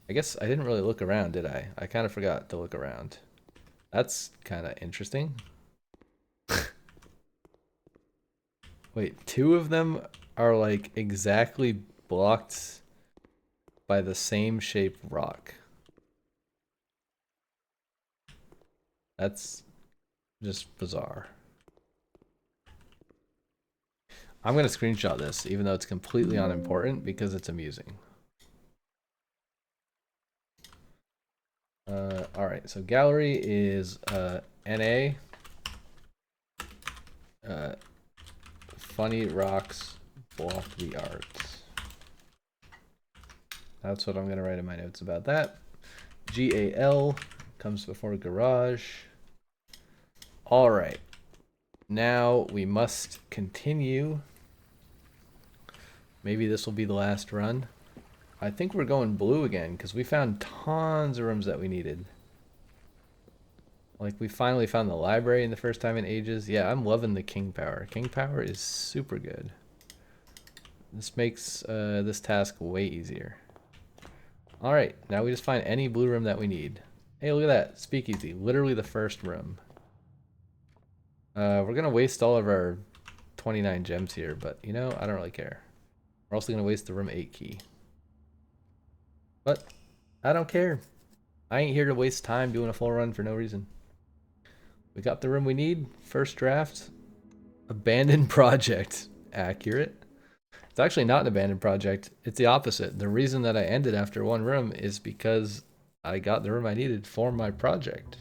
I guess I didn't really look around, did I? I kind of forgot to look around. That's kind of interesting. Wait, 2 of them are like exactly blocked by the same shape rock. That's just bizarre. I'm going to screenshot this, even though it's completely unimportant, because it's amusing. Alright, so gallery is NA. Funny rocks block the arts. That's what I'm going to write in my notes about that. GAL comes before garage. Alright. Now we must continue. Maybe this will be the last run. I think we're going blue again because we found tons of rooms that we needed. Like, we finally found the library in the first time in ages. Yeah, I'm loving the king power. King power is super good. This makes this task way easier. Alright, now we just find any blue room that we need. Hey, look at that. Speakeasy. Literally the first room. We're going to waste all of our 29 gems here, but, you know, I don't really care. We're also going to waste the room 8 key. But I don't care. I ain't here to waste time doing a full run for no reason. We got the room we need. First draft. Abandoned project. Accurate. It's actually not an abandoned project. It's the opposite. The reason that I ended after one room is because I got the room I needed for my project.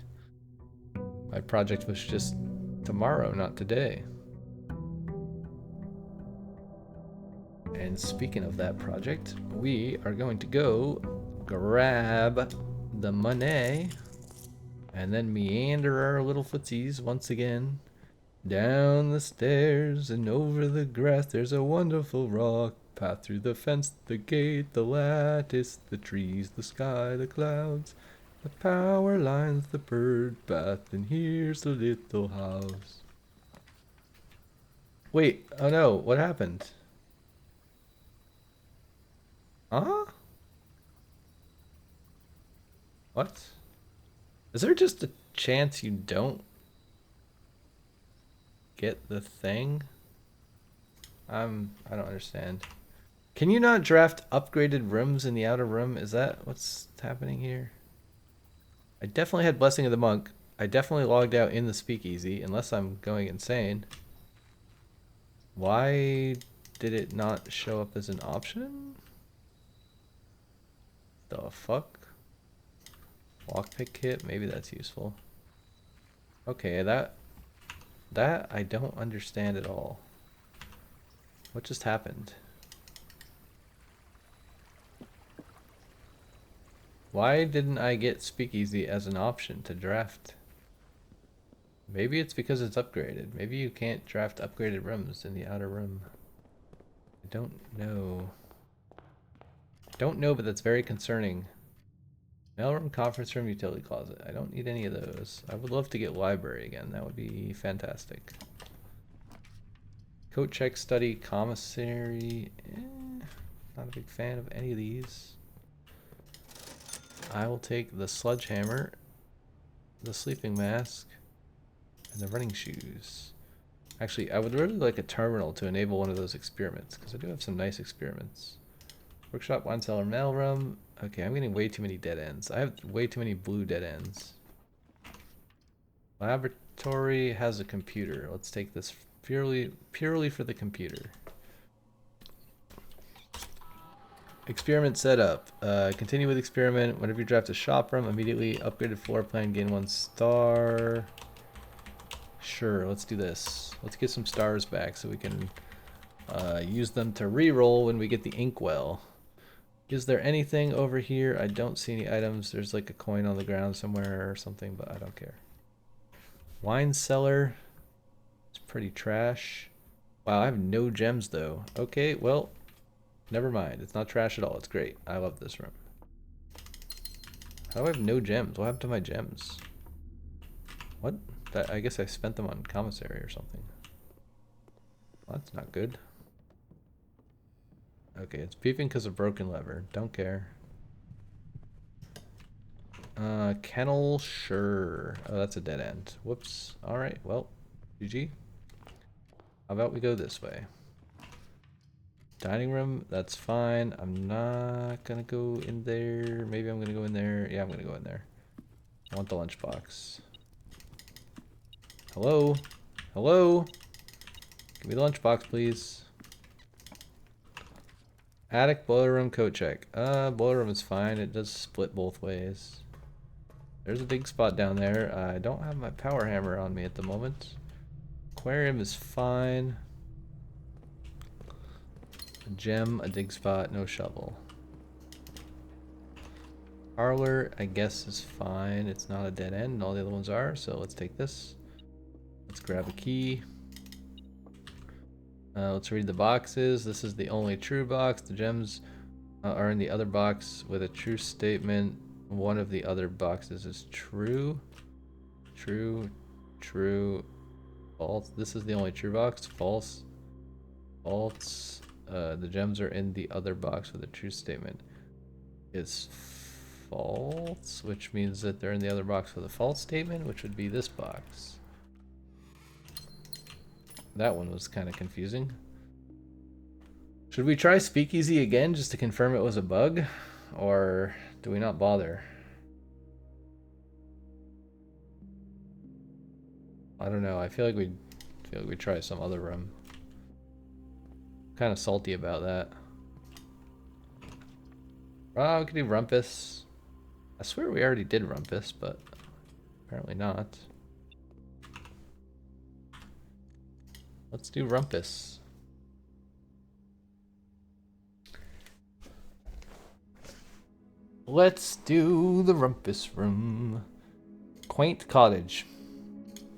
My project was just tomorrow, not today. And speaking of that project, we are going to go grab the money and then meander our little footsies once again down the stairs and over the grass. There's a wonderful rock path through the fence, the gate, the lattice, the trees, the sky, the clouds, the power lines, the bird bath, and here's the little house. Wait, oh no, what happened? Huh? What? Is there just a chance you don't get the thing? I don't understand. Can you not draft upgraded rooms in the outer room? Is that what's happening here? I definitely had Blessing of the Monk. I definitely logged out in the speakeasy, unless I'm going insane. Why did it not show up as an option? The fuck? Lockpick kit? Maybe that's useful. Okay, that I don't understand at all. What just happened? Why didn't I get Speakeasy as an option to draft? Maybe it's because it's upgraded. Maybe you can't draft upgraded rooms in the outer room. I don't know. Don't know, but that's very concerning. Mailroom, conference room, utility closet. I don't need any of those. I would love to get library again. That would be fantastic. Coat check, study, commissary. Not a big fan of any of these. I will take the sledgehammer, the sleeping mask, and the running shoes. Actually, I would really like a terminal to enable one of those experiments, because I do have some nice experiments. Workshop, wine cellar, mailroom. Okay, I'm getting way too many dead ends. I have way too many blue dead ends. Laboratory has a computer. Let's take this purely for the computer. Experiment setup. Continue with experiment. Whenever you draft a shop room, immediately upgraded floor plan, gain 1 star. Sure, let's do this. Let's get some stars back so we can use them to re-roll when we get the inkwell. Is there anything over here? I don't see any items. There's like a coin on the ground somewhere or something, but I don't care. Wine cellar. It's pretty trash. Wow, I have no gems though. Okay, well, never mind. It's not trash at all. It's great. I love this room. How do I have no gems? What happened to my gems? What? I guess I spent them on commissary or something. Well, that's not good. Okay, it's beeping because of broken lever. Don't care. Kennel, sure. Oh, that's a dead end. Whoops. Alright, well, GG. How about we go this way? Dining room, that's fine. I'm not gonna go in there. Maybe I'm gonna go in there. Yeah, I'm gonna go in there. I want the lunchbox. Hello? Hello? Give me the lunchbox, please. Attic, boiler room, coat check. Boiler room is fine. It does split both ways. There's a dig spot down there. I don't have my power hammer on me at the moment. Aquarium is fine. A gem, a dig spot, no shovel. Parlor, I guess, is fine. It's not a dead end, and all the other ones are, so let's take this. Let's grab a key. Let's read the boxes. This is the only true box. The gems are in the other box with a true statement. One of the other boxes is true. True. True. False. This is the only true box. False. False. The gems are in the other box with a true statement. It's false, which means that they're in the other box with a false statement, which would be this box. That one was kind of confusing. Should we try Speakeasy again just to confirm it was a bug? Or do we not bother? I don't know. I feel like we'd try some other room. Kind of salty about that. Oh, we could do Rumpus. I swear we already did Rumpus, but apparently not. Let's do Rumpus. Let's do the Rumpus room. Quaint cottage.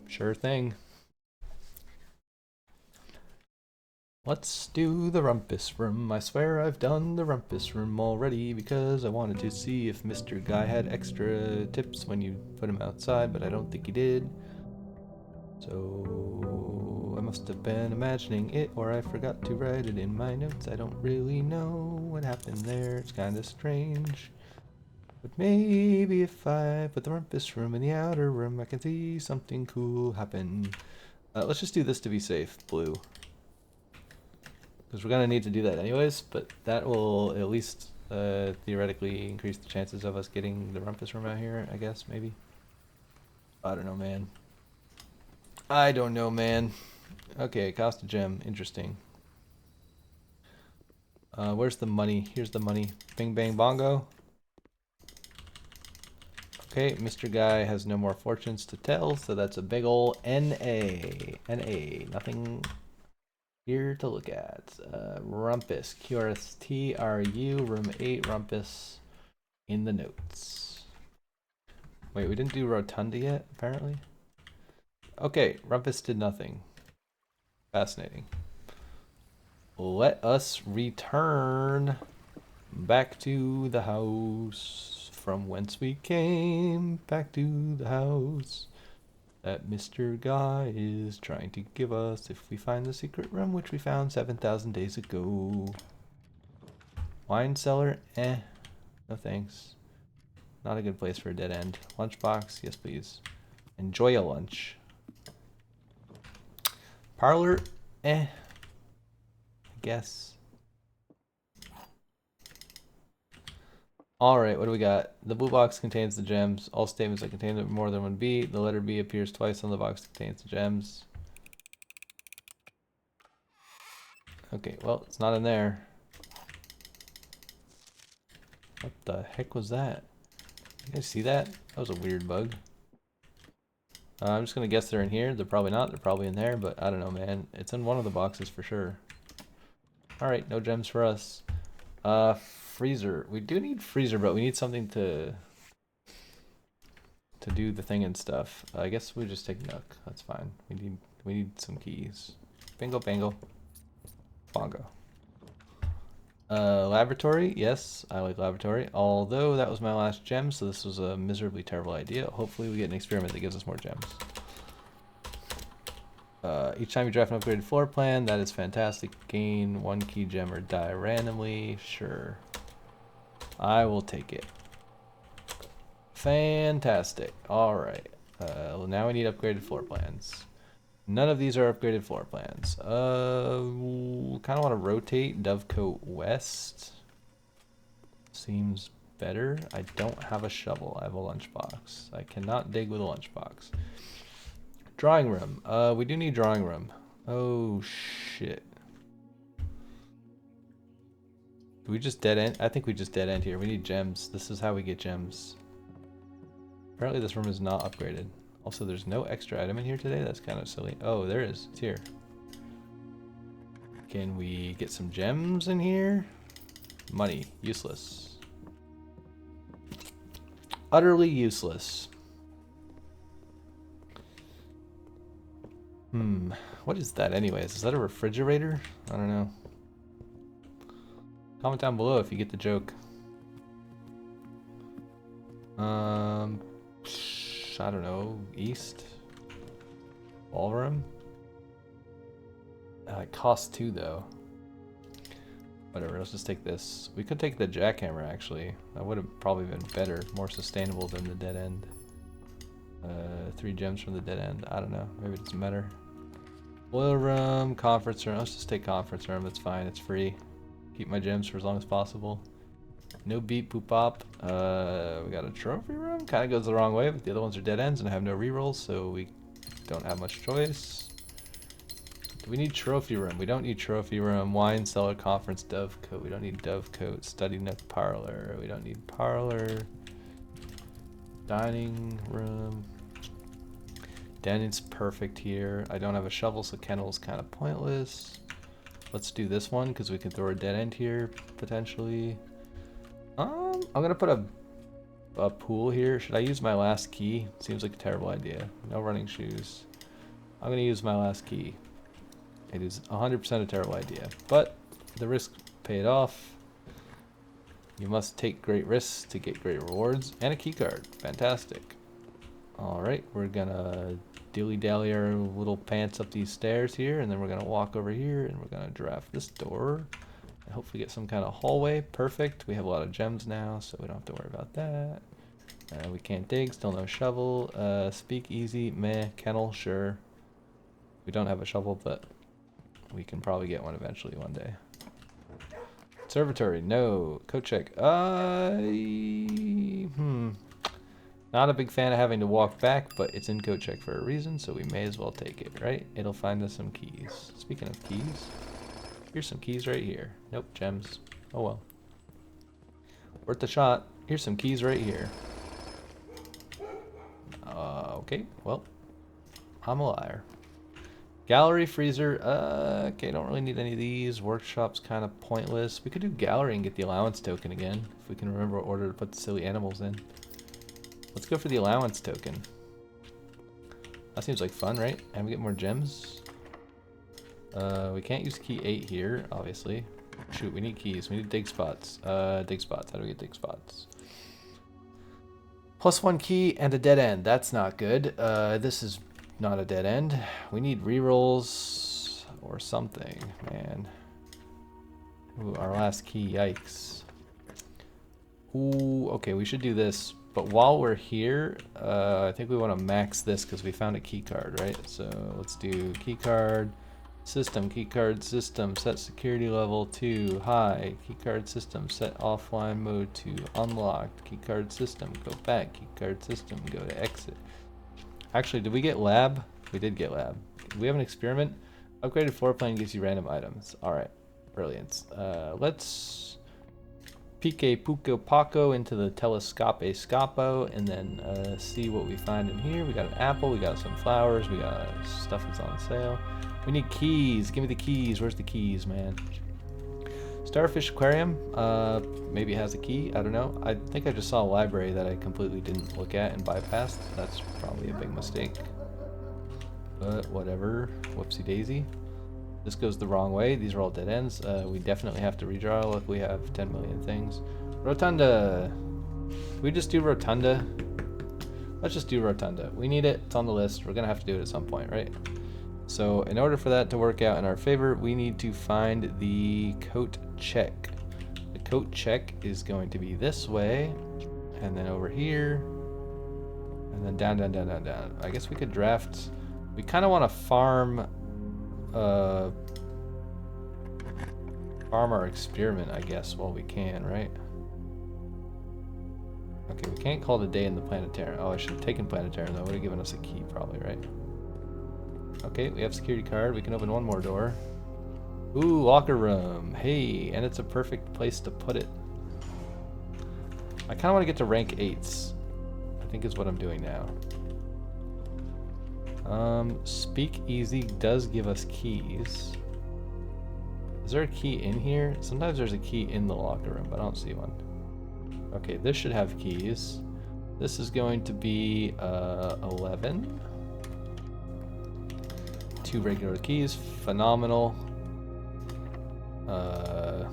Sure thing. Let's do the Rumpus room. I swear I've done the Rumpus room already because I wanted to see if Mr. Guy had extra tips when you put him outside, but I don't think he did. So I must have been imagining it, or I forgot to write it in my notes. I don't really know what happened there. It's kind of strange. But maybe if I put the Rumpus room in the outer room, I can see something cool happen. Let's just do this to be safe, blue. Because we're going to need to do that anyways, but that will at least theoretically increase the chances of us getting the Rumpus room out here, I guess, maybe. I don't know, man. I don't know, man. Okay, cost a gem. Interesting. Where's the money? Here's the money. Bing bang bongo. Okay, Mr. Guy has no more fortunes to tell, so that's a big ol' NA. NA. Nothing here to look at. Rumpus. QRSTRU, room 8, Rumpus in the notes. Wait, we didn't do Rotunda yet, apparently? Okay, Rumpus did nothing. Fascinating. Let us return back to the house from whence we came. Back to the house that Mr. Guy is trying to give us if we find the secret room, which we found 7,000 days ago. Wine cellar? Eh. No thanks. Not a good place for a dead end. Lunchbox? Yes, please. Enjoy a lunch. Parlor? Eh. I guess. Alright, what do we got? The blue box contains the gems. All statements that contain more than one B. The letter B appears twice on the box that contains the gems. Okay, well, it's not in there. What the heck was that? You guys see that? That was a weird bug. I'm just gonna guess they're in here. They're probably not. They're probably in there, but I don't know, man. It's in one of the boxes for sure. Alright, no gems for us. Freezer. We do need freezer, but we need something to do the thing and stuff. I guess we just take Nook. That's fine. We need some keys. Bingo bango. Bongo. Laboratory, yes, I like laboratory. Although that was my last gem, so this was a miserably terrible idea. Hopefully we get an experiment that gives us more gems. Each time you draft an upgraded floor plan, that is fantastic. Gain 1 key gem or die randomly. Sure. I will take it. Fantastic. Alright. Well, now we need upgraded floor plans. None of these are upgraded floor plans. Kind of want to rotate Dovecote West. Seems better. I don't have a shovel. I have a lunchbox. I cannot dig with a lunchbox. Drawing room. We do need drawing room. Oh, shit. Do we just dead end? I think we just dead end here. We need gems. This is how we get gems. Apparently this room is not upgraded. Also, there's no extra item in here today. That's kind of silly. Oh, there is. It's here. Can we get some gems in here? Money. Useless. Utterly useless. What is that anyways? Is that a refrigerator? I don't know. Comment down below if you get the joke. I don't know. East? Ballroom? It costs 2 though. Whatever, let's just take this. We could take the jackhammer actually. That would have probably been better, more sustainable than the dead end. 3 gems from the dead end. I don't know. Maybe it doesn't matter. Oil room, conference room. Let's just take conference room. It's fine. It's free. Keep my gems for as long as possible. No beep boop bop. We got a trophy room. Kind of goes the wrong way, but the other ones are dead ends and I have no rerolls, so we don't have much choice. Do we need trophy room? We don't need trophy room. Wine cellar, conference, Dovecote. We don't need Dovecote. Study nook, parlor. We don't need parlor. Dining room. Dining's perfect here. I don't have a shovel, so kennel's kind of pointless. Let's do this one because we can throw a dead end here potentially. I'm gonna put a pool here. Should I use my last key? Seems like a terrible idea. No running shoes. I'm gonna use my last key. It is 100% a terrible idea, but the risk paid off. You must take great risks to get great rewards, and a key card. Fantastic. All right, we're gonna dilly-dally our little pants up these stairs here, and then we're gonna walk over here, and we're gonna draft this door. Hopefully get some kind of hallway. Perfect. We have a lot of gems now, so we don't have to worry about that. We can't dig. Still no shovel. Speak easy. Meh. Kennel. Sure. We don't have a shovel, but we can probably get one eventually one day. Conservatory. No. Coat check. Not a big fan of having to walk back, but it's in coat check for a reason, so we may as well take it, right? It'll find us some keys. Speaking of keys. Here's some keys right here. Nope, gems. Oh well. Worth a shot. Here's some keys right here. Okay, well, I'm a liar. Gallery, freezer. Okay, don't really need any of these. Workshop's kind of pointless. We could do gallery and get the allowance token again, if we can remember what order to put the silly animals in. Let's go for the allowance token. That seems like fun, right? And we get more gems. We can't use key 8 here, obviously. Shoot, we need keys. We need dig spots. Dig spots. How do we get dig spots? +1 key and a dead end. That's not good. This is not a dead end. We need rerolls or something, man. Ooh, our last key. Yikes. Ooh, okay, we should do this. But while we're here, I think we want to max this because we found a key card, right? So let's do key card. System, keycard system, set security level to high. Keycard system, set offline mode to unlocked. Keycard system, go back. Keycard system, go to exit. Actually, did we get lab? We did get lab. We have an experiment. Upgraded floor plan gives you random items. Alright, brilliant. Let's pique puco paco into the telescope scopo and then see what we find in here. We got an apple, we got some flowers, we got stuff that's on sale. We need keys. Give me the keys. Where's the keys, man? Starfish Aquarium. Maybe it has a key. I don't know. I think I just saw a library that I completely didn't look at and bypassed. That's probably a big mistake. But whatever. Whoopsie daisy. This goes the wrong way. These are all dead ends. We definitely have to redraw. Look, we have 10 million things. Rotunda. Can we just do rotunda? Let's just do rotunda. We need it. It's on the list. We're going to have to do it at some point, right? So in order for that to work out in our favor, we need to find the coat check. The coat check is going to be this way, and then over here, and then down, down, down, down, down. I guess we could draft. We kind of want to farm our experiment, I guess, while we can, right? Okay, we can't call it a day in the planetarium. Oh, I should have taken planetarium. That would have given us a key, probably, right? Okay, we have security card. We can open one more door. Ooh, locker room. Hey, and it's a perfect place to put it. I kind of want to get to rank 8s. I think is what I'm doing now. Speak Easy does give us keys. Is there a key in here? Sometimes there's a key in the locker room, but I don't see one. Okay, this should have keys. This is going to be 11. 2 regular keys, phenomenal.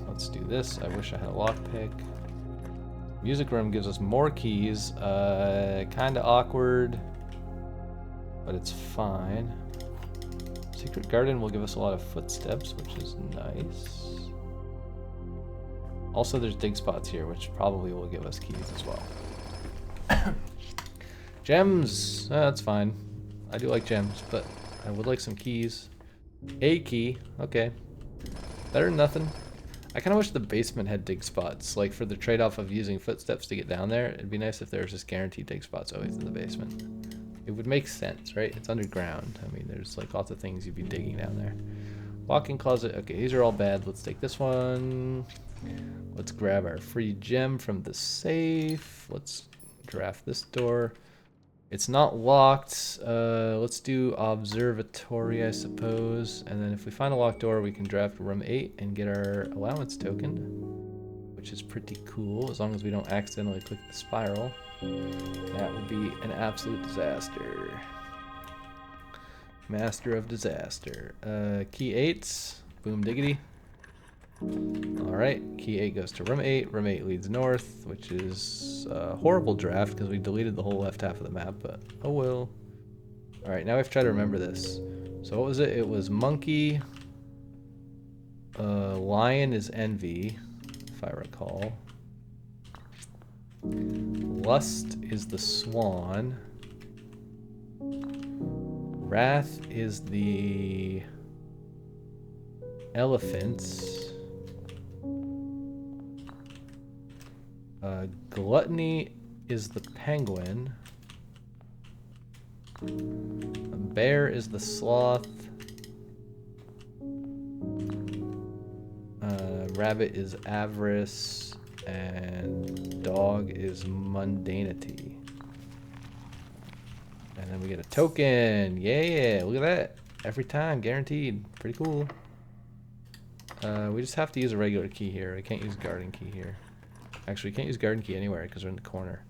Let's do this. I wish I had a lockpick. Music room gives us more keys. Kinda awkward, but it's fine. Secret garden will give us a lot of footsteps, which is nice. Also, there's dig spots here, which probably will give us keys as well. Gems! That's fine. I do like gems, but I would like some keys. A key. Okay. Better than nothing. I kind of wish the basement had dig spots. Like, for the trade-off of using footsteps to get down there, it'd be nice if there was just guaranteed dig spots always in the basement. It would make sense, right? It's underground. I mean, there's like lots of things you'd be digging down there. Walk-in closet. Okay, these are all bad. Let's take this one. Let's grab our free gem from the safe. Let's draft this door. It's not locked. Let's do observatory, I suppose. And then if we find a locked door, we can draft room 8 and get our allowance token, which is pretty cool, as long as we don't accidentally click the spiral. That would be an absolute disaster. Master of disaster. Key 8s. Boom diggity. Alright, key 8 goes to room 8. Room 8 leads north, which is a horrible draft because we deleted the whole left half of the map, but oh well. Alright, now we have to try to remember this. So what was it? It was monkey. Lion is envy, if I recall. Lust is the swan. Wrath is the elephants. Gluttony is the penguin. Bear is the sloth. Rabbit is avarice. And dog is mundanity. And then we get a token. Yeah, look at that. Every time, guaranteed. Pretty cool. We just have to use a regular key here. I can't use garden key here. Actually, can't use garden key anywhere because we're in the corner.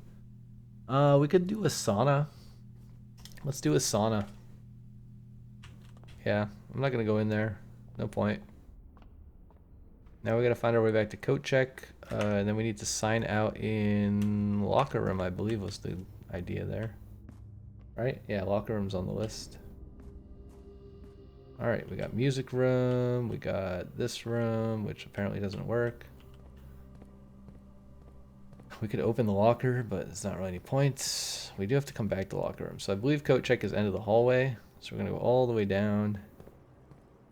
We could do a sauna. Let's do a sauna. Yeah, I'm not gonna go in there. No point. Now we gotta find our way back to coat check, and then we need to sign out in locker room, I believe was the idea there. Right? Yeah, locker room's on the list. Alright, we got music room, we got this room, which apparently doesn't work. We could open the locker, but it's not really any points. We do have to come back to locker room. So I believe coat check is end of the hallway. So we're going to go all the way down.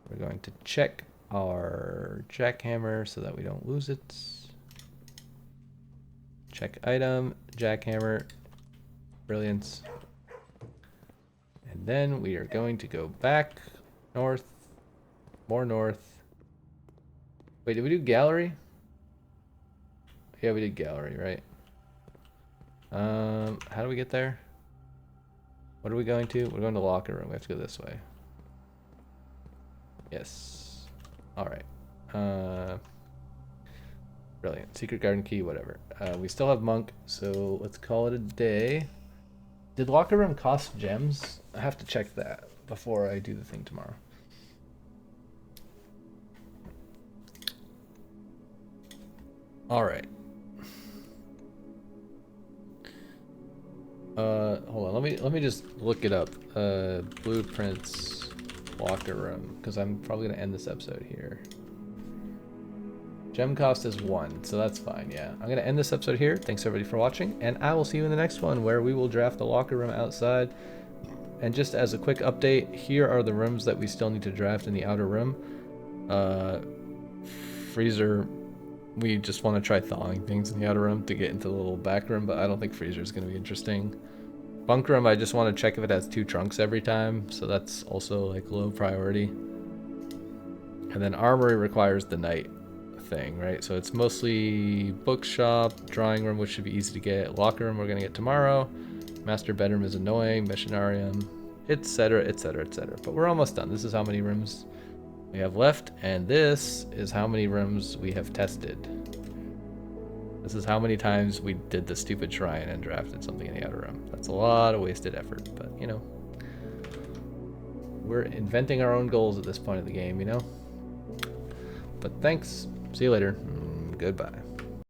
We're going to check our jackhammer so that we don't lose it. Check item, jackhammer, brilliance. And then we are going to go back north, more north. Wait, did we do gallery? Yeah, we did gallery, right? How do we get there? What are we going to? We're going to locker room. We have to go this way. Yes. Alright. Brilliant. Secret garden key, whatever. We still have monk, so let's call it a day. Did locker room cost gems? I have to check that before I do the thing tomorrow. All right. Hold on. Let me just look it up. Blueprints locker room, because I'm probably gonna end this episode here. Gem cost is 1, so that's fine. Yeah, I'm gonna end this episode here. Thanks everybody for watching, and I will see you in the next one where we will draft the locker room outside. And just as a quick update, here are the rooms that we still need to draft in the outer room. Freezer, we just want to try thawing things in the outer room to get into the little back room, but I don't think freezer is going to be interesting. Bunk room, I just want to check if it has 2 trunks every time, so that's also like low priority. And then armory requires the night thing, right? So it's mostly bookshop, drawing room, which should be easy to get, locker room we're going to get tomorrow, master bedroom is annoying, missionarium, etc, etc, etc. But we're almost done. This is how many rooms we have left, and this is how many rooms we have tested. This is how many times we did the stupid shrine and drafted something in the outer room. That's a lot of wasted effort, but you know, we're inventing our own goals at this point of the game, you know? But thanks. See you later. Goodbye.